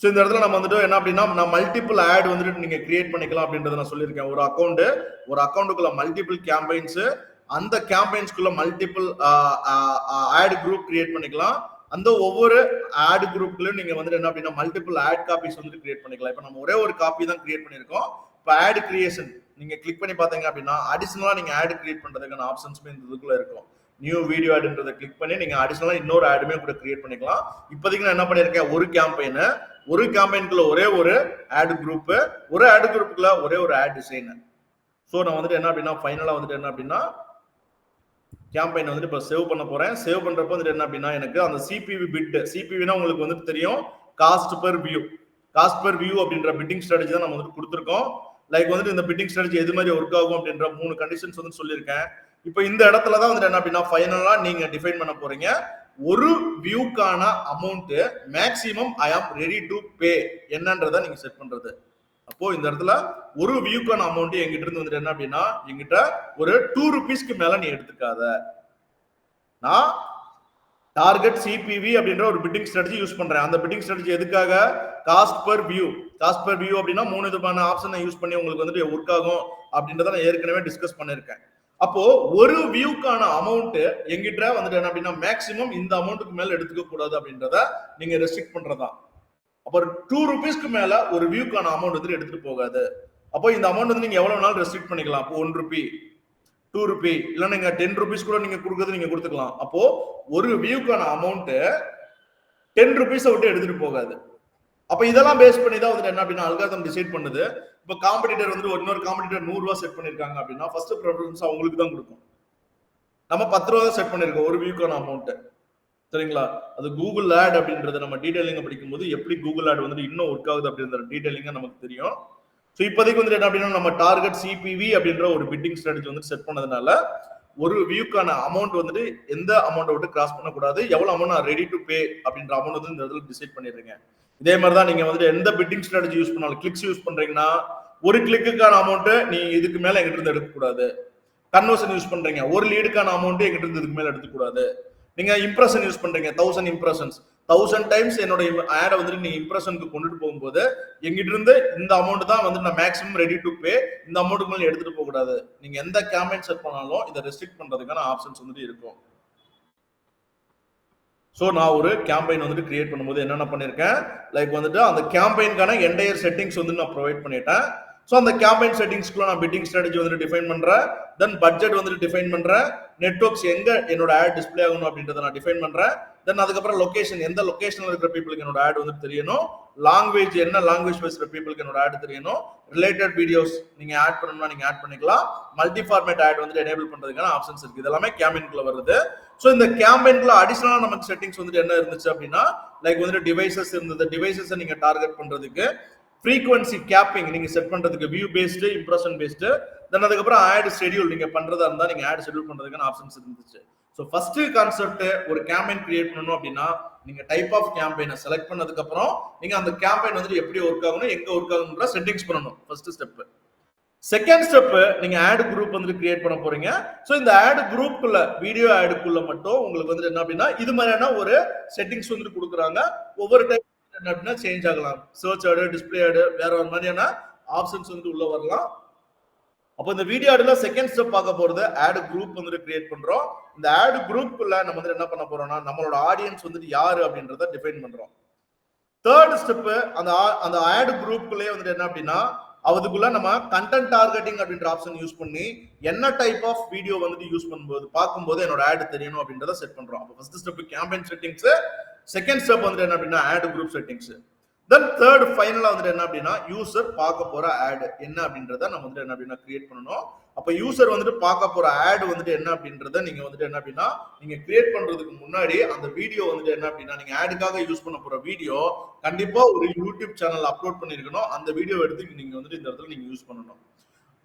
ஸோ இந்த இடத்துல நம்ம வந்துட்டு என்ன அப்படின்னா நான் மல்டிபிள் ஆட் வந்துட்டு நீங்க கிரியேட் பண்ணிக்கலாம் அப்படின்றத நான் சொல்லியிருக்கேன். ஒரு அக்கௌண்ட்டுக்குள்ள மல்டிபிள் கேம்பெயின்ஸ், அந்த கேம்பெயின்ஸ்குள்ள மல்டிபிள் ஆட் குரூப் கிரியேட் பண்ணிக்கலாம். அந்த ஒவ்வொரு ஆட் குரூப்லயும் நீங்க வந்துட்டு என்ன அப்படின்னா மல்டிபிள் ஆட் காப்பீஸ் வந்து கிரியேட் பண்ணிக்கலாம். இப்போ நம்ம ஒரே ஒரு காப்பி தான் கிரியேட் பண்ணிருக்கோம். இப்போ ஆட் கிரியேஷன் நீங்க கிளிக் பண்ணி பாத்தீங்க அப்படின்னா அடிஷனலா நீங்க ஆட் கிரியேட் பண்றதுக்கான ஆப்ஷன்ஸ்மே இந்த இதுக்குள்ள இருக்கும். நியூ வீடியோ ஆட்ன்றதை கிளிக் பண்ணி நீங்க அடிஷனலா இன்னொரு ஆடுமே கூட கிரியேட் பண்ணிக்கலாம். இப்போதைக்கு நான் என்ன பண்ணிருக்கேன், ஒரு கேம்பெயின்குள்ள ஒரே ஒரு ஆட் குரூப், ஒரு ஆட் குரூப்புக்குள்ள ஒரே ஒரு ஆட் டிசைன். ஸோ நான் வந்துட்டு என்ன அப்படின்னா ஃபைனலா வந்துட்டு என்ன அப்படின்னா கேம்பெயின் வந்துட்டு இப்போ சேவ் பண்ண போறேன். சேவ் பண்றப்போ வந்துட்டு என்ன அப்படின்னா எனக்கு அந்த சிபிவி பிட், சிபிவினா உங்களுக்கு வந்துட்டு தெரியும் காஸ்ட் பெர் வியூ அப்படின்ற பிட்டிங் ஸ்ட்ராட்டஜி தான் நம்ம வந்துட்டு கொடுத்துருக்கோம். லைக் வந்துட்டு இந்த பிட்டிங் ஸ்ட்ராட்டஜி எது மாதிரி ஒர்க் ஆகும் அப்படின்ற 3 கண்டிஷன்ஸ் வந்து சொல்லியிருக்கேன். இப்போ இந்த இடத்துல தான் வந்துட்டு என்ன அப்படின்னா ஃபைனலா நீங்க டிஃபைன் பண்ண போறீங்க. ஒரு வியூக்கான amount maximum I am ready to pay என்னன்றதை நீங்க செட் பண்றது. அப்போ இந்த இடத்துல ஒரு வியூக்கான அமௌண்ட் எங்கிட்ட இருந்து வந்துட்டு என்ன அப்படின்னா எங்கிட்ட ஒரு 2 rupeesக்கு மேல நீ எடுத்துக்காத. நான் டார்கெட் சிபிவி அப்படின்ற ஒரு பிட்டிங் ஸ்ட்ராட்டஜி யூஸ் பண்றேன். அந்த பிட்டிங் ஸ்ட்ராட்டஜி எதுக்காக, காஸ்ட் பெர் வியூ அப்படின்னா 3 விதமான ஆப்ஷனை யூஸ் பண்ணி உங்களுக்கு வந்துட்டு ஒர்க் ஆகும் அப்படின்றத நான் ஏற்கனவே டிஸ்கஸ் பண்ணிருக்கேன். அப்போ ஒரு வியூக்கான அமௌண்ட் எங்கிட்ட வந்துட்டு என்ன அப்படின்னா மேக்சிமம் இந்த அமௌண்ட்டுக்கு மேல எடுத்துக்க கூடாது அப்படின்றத நீங்க ரெஸ்ட்ரிக்ட் பண்றதா. அப்போ 2 rupeesக்கு மேல ஒரு வியூக்கான அமௌண்ட் வந்து எடுத்துட்டு போகாது. அப்போ இந்த அமௌண்ட் வந்து நீங்க எவ்வளவு நாள் ரெஸ்ட்ரிக்ட் பண்ணிக்கலாம். அப்போ 1 rupee 2 rupee இல்ல நீங்க 10 rupees கூட நீங்க கொடுக்கறது நீங்க கொடுத்துக்கலாம். அப்போ ஒரு வியூக்கான அமௌண்ட் 10 rupees விட்டு எடுத்துட்டு போகாது. அப்ப இதெல்லாம் பேஸ் பண்ணி தான் வந்து என்ன அப்படின்னா அல்காரிதம் டிசைட் பண்ணுது. இப்போ காம்படிட்டர் வந்து இன்னொரு காம்படிட்டர் 100 ரூபாய் செட் பண்ணிருக்காங்க அப்படின்னா ஃபர்ஸ்ட் ப்ரிஃபரன்ஸ் அவங்களுக்கு தான் கொடுக்கும். நம்ம 10 ரூபாய் செட் பண்ணிருக்கோம் ஒரு வியூக்கான அமௌண்ட். சரிங்களா, அது கூகுள் ஆட் அப்படின்றத நம்ம டீடைலிங்க படிக்கும்போது எப்படி கூகுள் ஆட் வந்துட்டு இன்னும் ஒர்க் ஆகுது அப்படின்ற டீடைலிங்க நமக்கு தெரியும். ஸோ இப்போதைக்கு வந்துட்டு என்ன அப்படின்னா நம்ம டார்கெட் சிபிவி அப்படின்ற ஒரு பிட்டிங் ஸ்ட்ராட்டஜி வந்து செட் பண்ணதுனால ஒரு வியூக்கான அமௌண்ட் வந்துட்டு எந்த அமௌண்ட்டை விட்டு கிராஸ் பண்ணக்கூடாது. எவ்வளவு அமௌண்ட் நான் ரெடி டு பே அப்படின்ற அமௌண்ட் வந்து இந்த இடத்துல டிசைட் பண்ணிடுறீங்க. இதே மாதிரி தான் நீங்க வந்துட்டு எந்த பிட்டிங் ஸ்ட்ராட்டஜி யூஸ் பண்ணாலும் கிளிக்ஸ் யூஸ் பண்றீங்கன்னா ஒரு கிளிக்குக்கான அமௌண்ட் நீ இதுக்கு மேல எங்கிட்ட இருந்து எடுக்கக்கூடாது. கன்வர்ஷன் யூஸ் பண்றீங்க, ஒரு லீடுக்கான அமௌண்ட் எங்கிட்ட இருந்து இதுக்கு மேல எடுத்துக்கூடாது. நீங்க இம்ப்ரெஷன் யூஸ் பண்றீங்க, 1000 இம்ப்ரெஷன்ஸ் 1000 டைம்ஸ் என்னோட ஆடை வந்துட்டு நீங்க இம்ப்ரெஷனுக்கு கொண்டுட்டு போகும்போது எங்கிட்ட இருந்து இந்த அமௌண்ட் தான் வந்து நான் மேக்ஸிமம் ரெடி டு பே, இந்த அமௌண்ட்டுக்கு மேல எடுத்துட்டு போக கூடாது. நீங்க எந்த கேம்பெயின் செட் பண்ணாலும் இதை ரெஸ்ட்ரிக்ட் பண்றதுக்கான ஆப்ஷன்ஸ் வந்துட்டு இருக்கும். ஸோ நான் ஒரு கேம்பெயின் வந்துட்டு கிரியேட் பண்ணும்போது என்னென்ன பண்ணியிருக்கேன், லைக் வந்துட்டு அந்த கேம்பெயின்கான என்டையர் செட்டிங்ஸ் வந்து நான் ப்ரொவைட் பண்ணிட்டேன். ஸோ அந்த கேம்பெயின் செட்டிங்ஸ்க்குள்ள நான் பிட்டிங் ஸ்ட்ராட்டஜி வந்துட்டு டிஃபைன் பண்றேன். தென் பட்ஜெட் வந்துட்டு டிஃபைன் பண்றேன். நெட்வொர்க்ஸ் எங்க என்னோட ஆட் டிஸ்பிளே ஆகணும் அப்படின்றத நான் டிஃபைன் பண்றேன். தென் அதுக்கப்புறம் லொகேஷன், எந்த லொகேஷன்ல இருக்கிற பீப்புளுக்கு என்னோட ஆட் வந்துட்டு தெரியணும். லாங்குவேஜ், என்ன லாங்குவேஜ் பேசுற பீப்புளுக்கு என்னோட ஆட் தெரியணும். ரிலேட்டட் வீடியோஸ் நீங்க ஆட் பண்ணணும்னா நீங்க ஆட் பண்ணிக்கலாம். மல்டி ஃபார்மேட் ஆட் வந்துட்டு எனேபிள் பண்றதுக்கான ஆப்ஷன்ஸ் இருக்கு. இதெல்லாமே கேம்பெயின்குள்ள வருது. ஸோ இந்த கேம்பெயின்குள்ள அடிஷனலா நமக்கு செட்டிங்ஸ் வந்துட்டு என்ன இருந்துச்சு அப்படின்னா லைக் வந்துட்டு டிவைசஸ் இருந்தது. டிவைசஸை நீங்க டார்கெட் பண்றதுக்கு ஃப்ரீக்வன்சி கேப்பிங் நீங்க செட் பண்றதுக்கு வியூ பேஸ்டு, இம்ப்ரெஷன் பேஸ்டு. தென் அதுக்கப்புறம் ஆட் ஷெட்யூல் நீங்க பண்றதா இருந்தா நீங்க ஆட் ஷெட்யூல் பண்றதுக்கான ஆப்ஷன்ஸ் இருந்துச்சு. ஸோ ஃபர்ஸ்ட் கான்செப்ட் ஒரு கேம்பெயின் கிரியேட் பண்ணணும் அப்படின்னா நீங்க டைப் ஆஃப் கேம்பெயினை செலக்ட் பண்ணதுக்கு அப்புறம் நீங்க அந்த கேம்பெயின் வந்து எப்படி ஒர்க் ஆகணும், எங்க ஒர்க் ஆகணும்ன்ற செட்டிங்ஸ் பண்ணணும் ஃபர்ஸ்ட் ஸ்டெப். செகண்ட் ஸ்டெப் நீங்க ஆட் குரூப் வந்து கிரியேட் பண்ண போறீங்க. ஸோ இந்த ஆட் குரூப்புக்குள்ள வீடியோ ஆடுக்குள்ள மட்டும் உங்களுக்கு வந்து என்ன அப்படின்னா இது மாதிரியான ஒரு செட்டிங்ஸ் வந்து கொடுக்குறாங்க. ஒவ்வொரு டைம் என்ன அப்படின்னா சேஞ்ச் ஆகலாம். சர்ச் ஆடு, டிஸ்பிளே ஆடு, வேற ஒரு மாதிரியான ஆப்ஷன்ஸ் வந்து உள்ள வரலாம். அப்போ இந்த வீடியோ ஆடுல செகண்ட் ஸ்டெப் பார்க்க போறது ஆட் குரூப் வந்து கிரியேட் பண்றோம். இந்த ஆட் குரூப்புக்குள்ள நம்ம வந்து என்ன பண்ண போறோம்னா நம்மளோட ஆடியன்ஸ் வந்து யாரு அப்படின்றத டிஃபைன் பண்றோம். தேர்ட் ஸ்டெப் அந்த ஆட் குரூப்புக்குள்ளே வந்துட்டு என்ன அப்படின்னா அதுக்குள்ள நம்ம கண்டென்ட் டார்கெட்டிங் அப்படின்ற ஆப்ஷன் யூஸ் பண்ணி என்ன டைப் ஆஃப் வீடியோ வந்துட்டு யூஸ் பண்ணும்போது பார்க்கும்போது என்னோட ஆட் தெரியணும் அப்படின்றத செட் பண்றோம். அப்போ first step campaign settings, second step வந்துட்டு என்ன அப்படின்னா ad group settings, then third ஃபைனலா வந்துட்டு என்ன அப்படின்னா யூசர் பார்க்க போற ஆட் என்ன அப்படின்றத நம்ம வந்துட்டு என்ன அப்படின்னா கிரியேட் பண்ணணும். அப்ப யூசர் வந்துட்டு பார்க்க போற ஆட் வந்துட்டு என்ன அப்படின்றத நீங்க வந்துட்டு என்ன அப்படின்னா நீங்க கிரியேட் பண்றதுக்கு முன்னாடி அந்த வீடியோ வந்துட்டு என்ன அப்படின்னா நீங்க ஆடுக்காக யூஸ் பண்ண போற வீடியோ கண்டிப்பா ஒரு யூடியூப் சேனல் அப்லோட் பண்ணிருக்கணும். அந்த வீடியோ எடுத்து நீங்க வந்துட்டு இந்த இடத்துல நீங்க யூஸ் பண்ணணும்.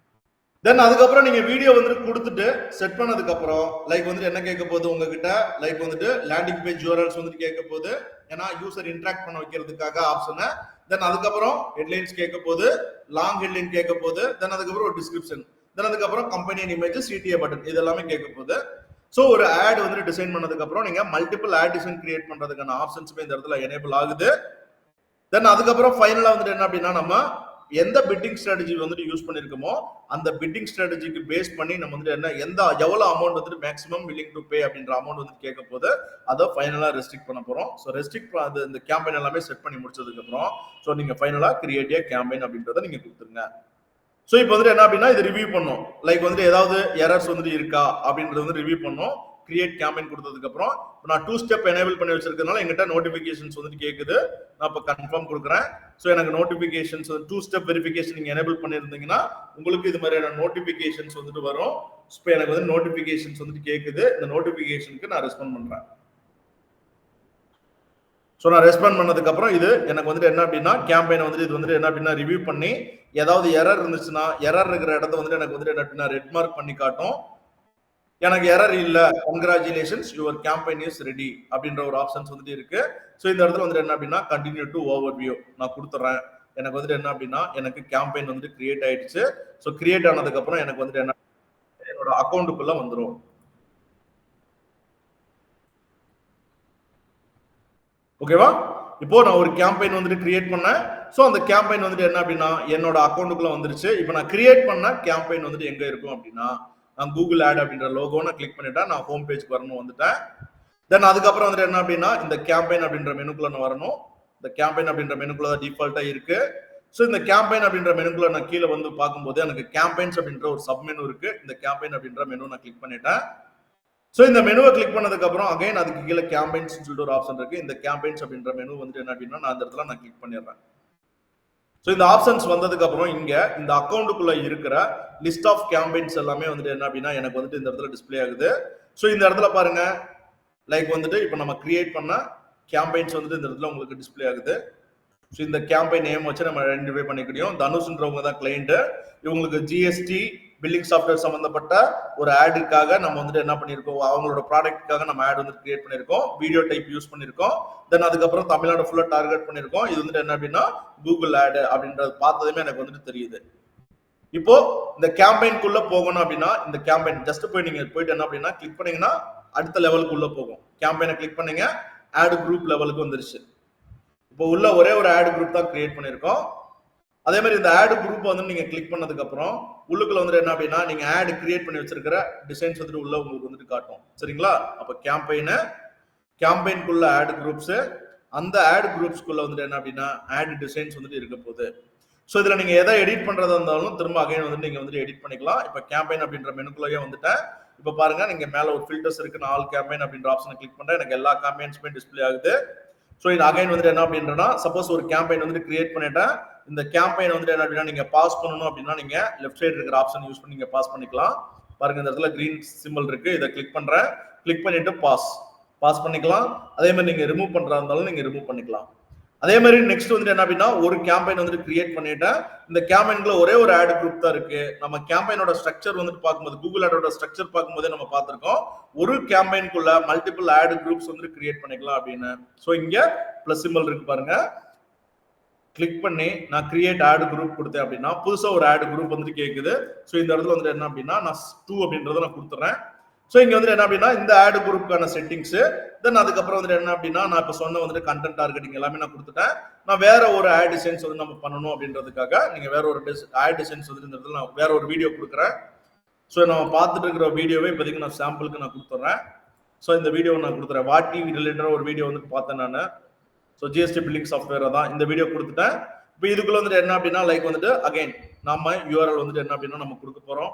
தென் அதுக்கப்புறம் நீங்க வீடியோ வந்துட்டு கொடுத்துட்டு செட் பண்ணதுக்கு அப்புறம் லைக் வந்துட்டு என்ன கேட்க போகுது உங்ககிட்ட, லைக் வந்துட்டு லேண்டிங் பேஜ் யூஆர்எல்ஸ் வந்துட்டு கேட்க போகுது, ஏன்னா யூசர் இன்டராக்ட் பண்ண வைக்கிறதுக்காக ஆப்ஷனை. தென் அதுக்கப்புறம் ஹெட்லைன்ஸ் கேட்க போகுது, லாங் ஹெட்லைன் கேட்க போகுது, தென் அதுக்கப்புறம் ஒரு டிஸ்கிரிப்ஷன், தென் அதுக்கப்புறம் கம்பெனி இமேஜ், சிடிஏ பட்டன், இது எல்லாமே கேட்க போகுது. ஸோ ஒரு ஆட் வந்துட்டு டிசைன் பண்ணதுக்கு அப்புறம் நீங்க மல்டிபிள் ஆட் டிசைன் கிரியேட் பண்றதுக்கான ஆப்ஷன்ஸுமே இந்த இடத்துல எனேபிள் ஆகுது. தென் அதுக்கப்புறம் ஃபைனலா வந்துட்டு என்ன அப்படின்னா நம்ம எந்த பிட்டிங் ஸ்ட்ராட்டஜி வந்துட்டு யூஸ் பண்ணிருக்கோமோ அந்த பிட்டிங் ஸ்ட்ராட்டஜிக்கு பேஸ் பண்ணி நம்ம வந்துட்டு என்ன எவ்வளவு அமௌண்ட் வந்துட்டு மேக்ஸிமம் வில்லிங் டு பே அப்படின்ற அமௌண்ட் வந்து கேட்க போது அதை ஃபைனலா ரெஸ்ட்ரிக்ட் பண்ண போறோம். ஸோ ரெஸ்ட்ரிக்ட் இந்த கேம்பெயின் எல்லாமே செட் பண்ணி முடிச்சதுக்கு அப்புறம் ஸோ நீங்க ஃபைனலா கிரியேட் கேம்பெயின் அப்படின்றத நீங்க கொடுத்துருங்க. ஸோ இப்போ வந்துட்டு என்ன அப்படின்னா இது ரிவ்யூ பண்ணும், லைக் வந்துட்டு ஏதாவது எரர்ஸ் வந்துட்டு இருக்கா அப்படின்றது வந்து ரிவ்யூ பண்ணும். கிரியேட் கேம்பெயின் கொடுத்ததுக்கு அப்புறம் நான் 2 ஸ்டெப் எனேபிள் பண்ணி வச்சிருக்கிறதுனால எங்கிட்ட நோட்டிபிகேஷன்ஸ் வந்துட்டு கேக்குது. நான் இப்போ கன்ஃபார்ம் கொடுக்குறேன். ஸோ எனக்கு நோட்டிபிகேஷன்ஸ் 2 ஸ்டெப் வெரிஃபிகேஷன் நீங்க எனேபிள் பண்ணியிருந்தீங்கன்னா உங்களுக்கு இது மாதிரியான நோட்டிபிகேஷன்ஸ் வந்துட்டு வரும். இப்போ எனக்கு வந்து நோட்டிபிகேஷன்ஸ் வந்துட்டு கேக்குது. இந்த நோட்டிபிகேஷனுக்கு நான் ரெஸ்பாண்ட் பண்றேன். ஸோ நான் ரெஸ்பாண்ட் பண்ணதுக்கு அப்புறம் இது எனக்கு வந்துட்டு என்ன அப்படின்னா கேம்பெயின் வந்துட்டு இது வந்துட்டு என்ன அப்படின்னா ரிவ்யூ பண்ணி ஏதாவது எரர் இருந்துச்சுன்னா எரர் இருக்கிற இடத்த வந்துட்டு எனக்கு வந்துட்டு என்ன அப்படின்னா ரெட் மார்க் பண்ணி காட்டும். எனக்கு எரர் இல்ல, congratulations your campaign is ready அப்படின்ற ஒரு ஆப்ஷன்ஸ் வந்துட்டு இருக்கு. ஸோ இந்த இடத்துல வந்துட்டு என்ன அப்படின்னா கண்டினியூ டு ஓவர்வியூ நான் கொடுத்துறேன். எனக்கு வந்துட்டு என்ன அப்படின்னா எனக்கு கேம்பெயின் வந்துட்டு கிரியேட் ஆயிடுச்சு. ஸோ கிரியேட் ஆனதுக்கு அப்புறம் எனக்கு வந்துட்டு என்ன என்னோட அக்கௌண்ட்டுக்குள்ள வந்துடும். ஓகேவா? இப்போ நான் ஒரு கேம்பெயின் வந்துட்டு கிரியேட் பண்ணேன். ஸோ அந்த கேம்பெயின் வந்துட்டு என்ன அப்படின்னா என்னோட அக்கௌண்ட்டுக்குள்ள வந்துருச்சு. இப்போ நான் கிரியேட் பண்ண கேம்பெயின் வந்துட்டு எங்க இருக்கும் அப்படின்னா நான் கூகுள் ஆட் அப்படின்ற லோகோ நான் கிளிக் பண்ணிட்டேன். நான் ஹோம் பேஜ்க்கு வரணும் வந்துட்டேன். தென் அதுக்கப்புறம் வந்துட்டு என்ன அப்படின்னா இந்த கேம்பெயின் அப்படின்ற மெனுக்குள்ள நான் வரணும். இந்த கேம்பெயின் அப்படின்ற மெனுக்குள்ள தான் டிஃபால்ட்டா இருக்கு. ஸோ இந்த கேம்பெயின் அப்படின்ற மெனுக்குள்ள நான் கீழே வந்து பார்க்கும்போது எனக்கு கேம்பெயின்ஸ் அப்படின்ற ஒரு சப் மெனு இருக்கு. இந்த கேம்பெயின் அப்படின்ற மெனு நான் கிளிக் பண்ணிட்டேன். ஸோ இந்த மெனுவை கிளிக் பண்ணதுக்கு அப்புறம் அகைன் அதுக்கு கீழே கேம்பெயின்ஸ் சொல்லிட்டு ஒரு ஆப்ஷன் இருக்கு. இந்த கேம்பெயின்ஸ் அப்படின்ற மெனு வந்துட்டு என்ன அப்படின்னா நான் அந்த இடத்துல நான் கிளிக் பண்ணிடுறேன். ஸோ இந்த ஆப்ஷன்ஸ் வந்ததுக்கு அப்புறம் இங்க இந்த அக்கௌண்ட்டுக்குள்ள இருக்கிற லிஸ்ட் ஆஃப் கேம்பெயின்ஸ் எல்லாமே வந்துட்டு என்ன அப்படின்னா எனக்கு வந்துட்டு இந்த இடத்துல டிஸ்பிளே ஆகுது. ஸோ இந்த இடத்துல பாருங்க லைக் வந்துட்டு இப்போ நம்ம கிரியேட் பண்ண கேம்பெயின்ஸ் வந்துட்டு இந்த இடத்துல உங்களுக்கு டிஸ்பிளே ஆகுது. ஸோ இந்த கேம்பெயின் நேம் வச்சு நம்ம ஐடென்டிஃபை பண்ணிக்கிறோம். தனுஷ்ன்றவங்க தான் கிளைண்ட். இவங்களுக்கு ஜிஎஸ்டி பில்லிங் சாஃப்ட்வேர் சம்பந்தப்பட்ட ஒரு ஆடுக்காக நம்ம வந்துட்டு என்ன பண்ணிருக்கோம், அவங்களோட ப்ராடக்ட்டுக்காக நம்ம ஆட் வந்து கிரியேட் பண்ணிருக்கோம். வீடியோ டைப் யூஸ் பண்ணிருக்கோம். தென் அதுக்கப்புறம் தமிழ்நாடு ஃபுல்லா டார்கெட் பண்ணிருக்கோம். இது வந்துட்டு என்ன அப்படின்னா கூகுள் ஆட் அப்படின்றது பார்த்ததுமே எனக்கு வந்துட்டு தெரியுது. இப்போ இந்த கேம்பெயின்குள்ள போகணும் அப்படின்னா இந்த கேம்பெயின் ஜஸ்ட் நீங்க போயிட்டு என்ன அப்படின்னா கிளிக் பண்ணீங்கன்னா அடுத்த லெவலுக்கு உள்ள போகும். கேம்பெயினை கிளிக் பண்ணீங்க ஆட் குரூப் லெவலுக்கு வந்துருச்சு. இப்போ உள்ள ஒரே ஒரு ஆட் குரூப் தான் கிரியேட் பண்ணிருக்கோம். அதே மாதிரி இந்த ஆட் குரூப் வந்து நீங்க கிளிக் பண்ணதுக்கு அப்புறம் உள்ளுக்குள்ள வந்துட்டு என்ன அப்படின்னா நீங்க ஆட் கிரியேட் பண்ணி வச்சிருக்கிற டிசைன்ஸ் வந்துட்டு உள்ள உங்களுக்கு வந்துட்டு காட்டும். சரிங்களா? அப்ப கேம்பெயின்குள்ள ஆட் குரூப்ஸ், அந்த ஆட் குரூப்ஸ்குள்ள வந்துட்டு என்ன அப்படின்னா ஆட் டிசைன்ஸ் வந்துட்டு இருக்க போகுது. ஸோ இதுல நீங்க எதை எடிட் பண்றதா இருந்தாலும் திரும்ப அகைன் வந்து நீங்க வந்துட்டு எடிட் பண்ணிக்கலாம். இப்ப கேம்பெயின் அப்படின்ற மெனுக்குள்ளேயே வந்துட்டேன். இப்ப பாருங்க நீங்க மேல ஒரு ஃபில்டர்ஸ் இருக்கு. நான் ஆல் கேம்பெயின் அப்படின்ற ஆப்ஷனை கிளிக் பண்றேன். எனக்கு எல்லா கேம்பெயின்ஸுமே டிஸ்பிளே ஆகுது. ஸோ இது அகைன் வந்துட்டு என்ன அப்படின்றனா சப்போஸ் ஒரு கேம்பெயின் வந்துட்டு கிரியேட் பண்ணிட்டேன். இந்த கேம்பெயின் வந்துட்டு என்ன அப்படின்னா நீங்க பாஸ் பண்ணணும் அப்படின்னா நீங்க லெஃப்ட் சைடு இருக்கிற ஆப்ஷன் யூஸ் பண்ணி நீங்க பாஸ் பண்ணிக்கலாம். பாருங்க இந்த இடத்துல கிரீன் சிம்பிள் இருக்கு. இதை கிளிக் பண்றேன். கிளிக் பண்ணிட்டு பாஸ் பண்ணிக்கலாம். அதே மாதிரி நீங்க ரிமூவ் பண்றதா இருந்தாலும் நீங்க ரிமூவ் பண்ணிக்கலாம். அதே மாதிரி நெக்ஸ்ட் வந்துட்டு என்ன அப்படின்னா ஒரு கேம்பெயின் வந்துட்டு கிரியேட் பண்ணிட்டேன். இந்த கேம்பெயின்ல ஒரே ஒரு ஆட் குரூப் தான் இருக்கு. நம்ம கேம்பெயினோட ஸ்ட்ரக்சர் வந்துட்டு பார்க்கும்போது கூகுள் ஆடோட ஸ்ட்ரக்சர் பார்க்கும்போதே நம்ம பார்த்திருக்கோம். ஒரு கேம்பெயின்குள்ள மல்டிபிள் ஆட் குரூப்ஸ் வந்து கிரியேட் பண்ணிக்கலாம் அப்படின்னு. ஸோ இங்க பிளஸ் சிம்பிள் இருக்கு பாருங்க. கிளிக் பண்ணி நான் கிரியேட் ஆட் குரூப் கொடுத்தேன் அப்படின்னா புதுசா ஒரு ஆட் குரூப் வந்துட்டு கேட்குது. ஸோ இந்த இடத்துல வந்துட்டு என்ன அப்படின்னா நான் 2 அப்படின்றத நான் கொடுத்துறேன். ஸோ இங்க வந்துட்டு என்ன அப்படின்னா இந்த ஆட் குரூப்புக்கான செட்டிங்ஸ், தென் அதுக்கப்புறம் வந்துட்டு என்ன அப்படின்னா நான் இப்போ சொன்ன வந்துட்டு கண்டென்ட் டார்கெட்டிங் எல்லாமே நான் கொடுத்துட்டேன். நான் வேற ஒரு ஆட் டிசைன்ஸ் வந்து நம்ம பண்ணணும் அப்படின்றதுக்காக நீங்க வேற ஒரு ஆட் டிசைன்ஸ் வந்து இந்த இடத்துல நான் வேற ஒரு வீடியோ கொடுக்குறேன். ஸோ நம்ம பார்த்துட்டு இருக்கிற வீடியோவே இப்போதைக்கு நான் சாம்பிளுக்கு நான் கொடுத்துட்றேன். ஸோ இந்த வீடியோ நான் கொடுத்துறேன். வாட்டி ரிலேட்டடாக ஒரு வீடியோ வந்து பார்த்தேன் நான். ஸோ ஜிஎஸ்டி பில்லிங் சாஃப்ட்வேர் தான் இந்த வீடியோ கொடுத்துட்டேன். இப்போ இதுக்குள்ள வந்துட்டு என்ன அப்படின்னா லைக் வந்துட்டு அகைன் நாம யூஆர்எல் வந்துட்டு என்ன அப்படின்னா நம்ம கொடுக்க போறோம்.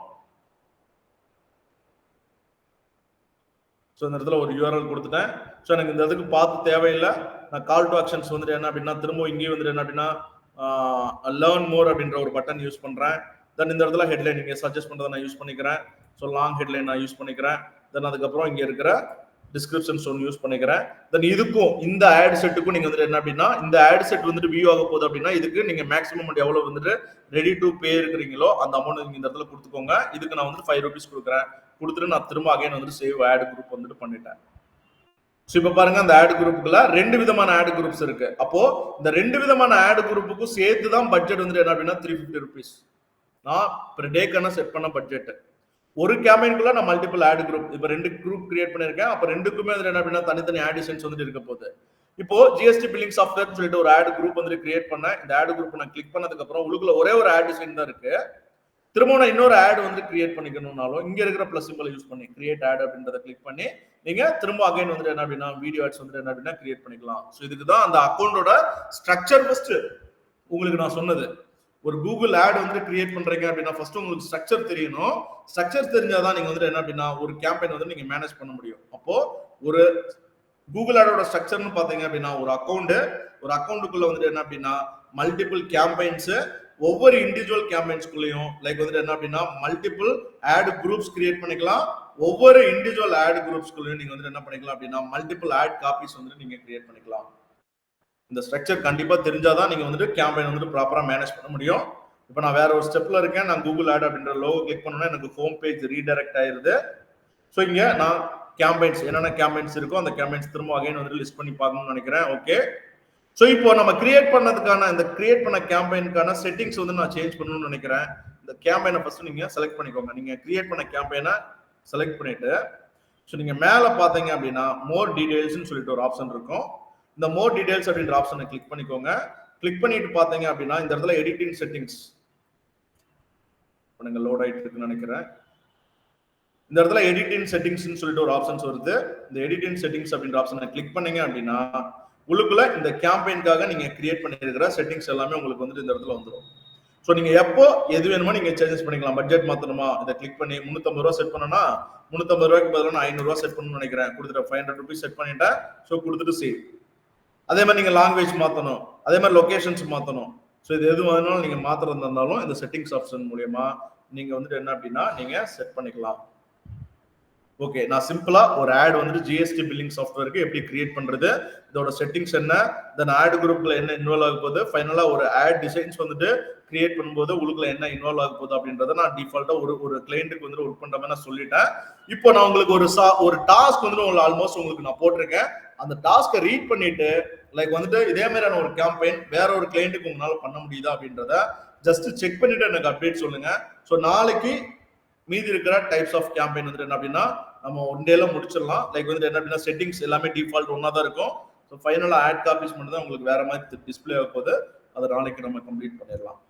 ஸோ இந்த இடத்துல ஒரு யூஆர்எல் கொடுத்துட்டேன். ஸோ எனக்கு இந்த இதுக்கு பார்த்து தேவையில்லை. நான் கால் டு ஆக்ஷன்ஸ் வந்துட்டு என்ன அப்படின்னா திரும்ப இங்கேயும் வந்துட்டு என்ன அப்படின்னா லேர்ன் மோர் அப்படின்ற ஒரு பட்டன் யூஸ் பண்றேன். தென் இந்த இடத்துல ஹெட்லைன் நீங்க சஜஸ்ட் பண்றதை நான் யூஸ் பண்ணிக்கிறேன். ஸோ லாங் ஹெட்லைன் நான் யூஸ் பண்ணிக்கிறேன். தென் அதுக்கப்புறம் இங்க இருக்கிற டிஸ்கிரிப்ஷன்ஸ் ஒன்று யூஸ் பண்ணிக்கிறேன். தென் இதுக்கும் இந்த ஆட் செட்டுக்கும் நீங்க வந்துட்டு என்ன அப்படின்னா இந்த ஆட் செட் வந்துட்டு வியூ ஆக போகுது அப்படின்னா இதுக்கு நீங்க மேக்ஸிமம் எவ்வளவு வந்துட்டு ரெடி டு பே இருக்கிறீங்களோ அந்த அமௌண்ட் நீங்க இந்த இடத்துல கொடுத்துக்கோங்க. இதுக்கு நான் வந்து 5 rupees கொடுக்குறேன். கொடுத்துட்டு நான் திரும்ப அகைன் வந்துட்டு சேவ் ஆட் குரூப் வந்துட்டு பண்ணிட்டேன். ஸோ இப்போ பாருங்க அந்த ஆட் குரூப்புக்குள்ள 2 விதமான ஆட் குரூப்ஸ் இருக்கு. அப்போ இந்த 2 விதமான ஆட் குரூப்புக்கும் சேர்த்து தான் பட்ஜெட் வந்துட்டு என்ன அப்படின்னா 350 rupees. நான் per டேக்கான செட் பண்ண பட்ஜெட். ஒரு கேம்பெயின்குள்ள நான் மல்டிபிள் ஆட் குரூப் இப்போ 2 குரூப் கிரியேட் பண்ணிருக்கேன். அப்ப ரெண்டுக்குமே வந்து என்ன அப்படின்னா தனித்தனி ஆட் டிசைன்ஸ் வந்துட்டு இருக்க போகுது. இப்போ ஜிஎஸ்டி பில்லிங் சாஃப்ட்வேர் சொல்லிட்டு ஒரு ஆட் குரூப் வந்து கிரியேட் பண்ணேன். இந்த ஆட் குரூப் நான் கிளிக் பண்ணதுக்கு அப்புறம் உள்ளுக்குள்ள ஒரே ஒரு ஆட் டிசைன் தான் இருக்கு. திரும்ப நான் இன்னொரு ஆட் வந்து கிரியேட் பண்ணிக்கணும்னாலும் இங்க இருக்கிற பிளஸ் சிம்பிள் யூஸ் பண்ணி கிரியேட் ஆட் அப்படின்றத கிளிக் பண்ணி நீங்க திரும்ப அகைன் வந்துட்டு என்ன அப்படின்னா வீடியோ ஆட்ஸ் வந்துட்டு என்ன அப்படின்னா கிரியேட் பண்ணிக்கலாம். ஸோ இதுக்கு தான் அந்த அக்கௌண்டோட ஸ்ட்ரக்சர் ஃபர்ஸ்ட் உங்களுக்கு நான் சொன்னது. ஒரு கூகுள் ஆட் வந்து கிரியேட் பண்றீங்க அப்படின்னா ஃபர்ஸ்ட் உங்களுக்கு ஸ்ட்ரக்சர் தெரியணும். ஸ்ட்ரக்சர் தெரிஞ்சாதான் நீங்க வந்துட்டு என்ன அப்படின்னா ஒரு கேம்பெயின் வந்து நீங்க மேனேஜ் பண்ண முடியும். அப்போ ஒரு கூகுள் ஆடோட ஸ்ட்ரக்சர்னு பாத்தீங்க அப்படின்னா ஒரு அக்கௌண்ட்டுக்குள்ள வந்துட்டு என்ன அப்படின்னா மல்டிபிள் கேம்பெயின்ஸ் ஒவ்வொரு இண்டிவிஜுவல் கேம்பெயின்ஸ்குள்ளேயும் லைக் வந்துட்டு என்ன அப்படின்னா மல்டிபிள் ஆட் குரூப்ஸ் கிரியேட் பண்ணிக்கலாம். ஒவ்வொரு இண்டிவிஜுவல் ஆட் குரூப்ஸ்குள்ளேயும் நீங்க வந்துட்டு என்ன பண்ணிக்கலாம் அப்படின்னா மல்டிபிள் ஆட் காப்பீஸ் வந்துட்டு நீங்க கிரியேட் பண்ணிக்கலாம். இந்த ஸ்ட்ரக்சர் கண்டிப்பா தெரிஞ்சாதான் நீங்க வந்துட்டு கேம்பெயின் வந்துட்டு ப்ராப்பரா மேனேஜ் பண்ண முடியும். இப்போ நான் வேற ஒரு ஸ்டெப்ல இருக்கேன். நான் கூகுள் ஆட் அப்படின்ற லோகோ கிளிக் பண்ணோம்னா எனக்கு ஹோம் பேஜ் ரீடைரக்ட் ஆயிருது. ஸோ இங்க நான் கேம்பெயின்ஸ் என்னென்ன கேம்பெயின்ஸ் இருக்கோ அந்த கேம்பெயின்ஸ் திரும்ப அகைன் வந்துட்டு லிஸ்ட் பண்ணி பார்க்கணும்னு நினைக்கிறேன். ஓகே. ஸோ இப்போ நம்ம கிரியேட் பண்ணதுக்கான இந்த கிரியேட் பண்ண கேம்பெயினுக்கான செட்டிங்ஸ் வந்து நான் சேஞ்ச் பண்ணணும்னு நினைக்கிறேன். இந்த கேம்பெயினை ஃபர்ஸ்ட் நீங்க செலக்ட் பண்ணிக்கோங்க. நீங்க கிரியேட் பண்ண கேம்பெயினை செலக்ட் பண்ணிட்டு ஸோ நீங்க மேல பாத்தீங்க அப்படின்னா மோர் டீடைல்ஸ்னு சொல்லிட்டு ஒரு ஆப்ஷன் இருக்கும். இந்த மோர் டீடைல்ஸ் அப்படின்ற ஆப்ஷனை கிளிக் பண்ணிக்கோங்க. கிளிக் பண்ணிட்டு பாத்தீங்க அப்படின்னா இந்த இடத்துல எடிட்டிங் செட்டிங்ஸ் நீங்க லோட் ஆயிட்டு இருக்குன்னு நினைக்கிறேன். இந்த இடத்துல எடிட்டிங் செட்டிங்ஸ்னு சொல்லிட்டு ஒரு ஆப்ஷன்ஸ் வருது. இந்த எடிட்டிங் செட்டிங்ஸ் அப்படின்ற ஆப்ஷனை கிளிக் பண்ணீங்க அப்படின்னா உள்ளுக்குள்ள இந்த கேம்பெயின்காக நீங்க கிரியேட் பண்ணிருக்கிற செட்டிங்ஸ் எல்லாமே உங்களுக்கு வந்துட்டு இந்த இடத்துல வந்துடும். ஸோ நீங்க எப்போ எது வேணுமோ நீங்க சேஞ்சஸ் பண்ணிக்கலாம். பட்ஜெட் மாத்தணுமா இதை கிளிக் பண்ணி 350 ரூபா செட் பண்ணனா 350 ரூபாய்க்கு பதிலாக நான் 500 ரூபா செட் பண்ணணும்னு நினைக்கிறேன். கொடுத்துட்டு 500 rupees செட் பண்ணிட்டேன். ஸோ கொடுத்துட்டு சேவ். அதே மாதிரி நீங்க லாங்குவேஜ் மாத்தணும், அதே மாதிரி லொகேஷன்ஸ் மாத்தணும். ஸோ இது எது வேணாலும் நீங்க மாத்திரம் இருந்தாலும் இந்த செட்டிங்ஸ் ஆப்ஷன் மூலியமா நீங்க வந்துட்டு என்ன அப்படின்னா நீங்க செட் பண்ணிக்கலாம். ஓகே, நான் சிம்பிளா ஒரு ஆட் வந்துட்டு ஜிஎஸ்டி பில்லிங் சாஃப்ட்வேருக்கு எப்படி கிரியேட் பண்றது, இதோட செட்டிங்ஸ் என்ன, தென் ஆட் குரூப்ல என்ன இன்வால்வ் ஆக போகுது, ஃபைனலா ஒரு ஆட் டிசைன்ஸ் வந்துட்டு கிரியேட் பண்ணும்போது உள்ளுக்குள்ள என்ன இன்வால்வ் ஆக போகுது அப்படின்றத நான் டிஃபால்ட்டா ஒரு கிளையண்ட்டுக்கு வந்துட்டு ஒர்க் பண்ற மாதிரி நான் சொல்லிட்டேன். இப்போ நான் உங்களுக்கு ஒரு டாஸ்க் வந்துட்டு உங்களுக்கு ஆல்மோஸ்ட் உங்களுக்கு நான் போட்டிருக்கேன். அந்த டாஸ்கை ரீட் பண்ணிட்டு லைக் வந்துட்டு இதே மாதிரியான ஒரு கேம்பெயின் வேற ஒரு கிளையண்ட்டுக்கு உங்களால பண்ண முடியுதா அப்படின்றத ஜஸ்ட் செக் பண்ணிட்டு எனக்கு அப்டேட் சொல்லுங்க. ஸோ நாளைக்கு மீதி இருக்கிற டைப்ஸ் ஆஃப் கேம்பெயின் வந்துட்டு என்ன அப்படின்னா நம்ம ஒன் டேல முடிச்சிடலாம். லைக் வந்துட்டு என்ன அப்படின்னா செட்டிங்ஸ் எல்லாமே டிஃபால்ட் ஒன்னா தான் இருக்கும். ஸோ ஃபைனலா ஆட் காப்பீஸ் மட்டும் தான் உங்களுக்கு வேற மாதிரி டிஸ்பிளே ஆக போகுது. அதை நாளைக்கு நம்ம கம்ப்ளீட் பண்ணிடலாம்.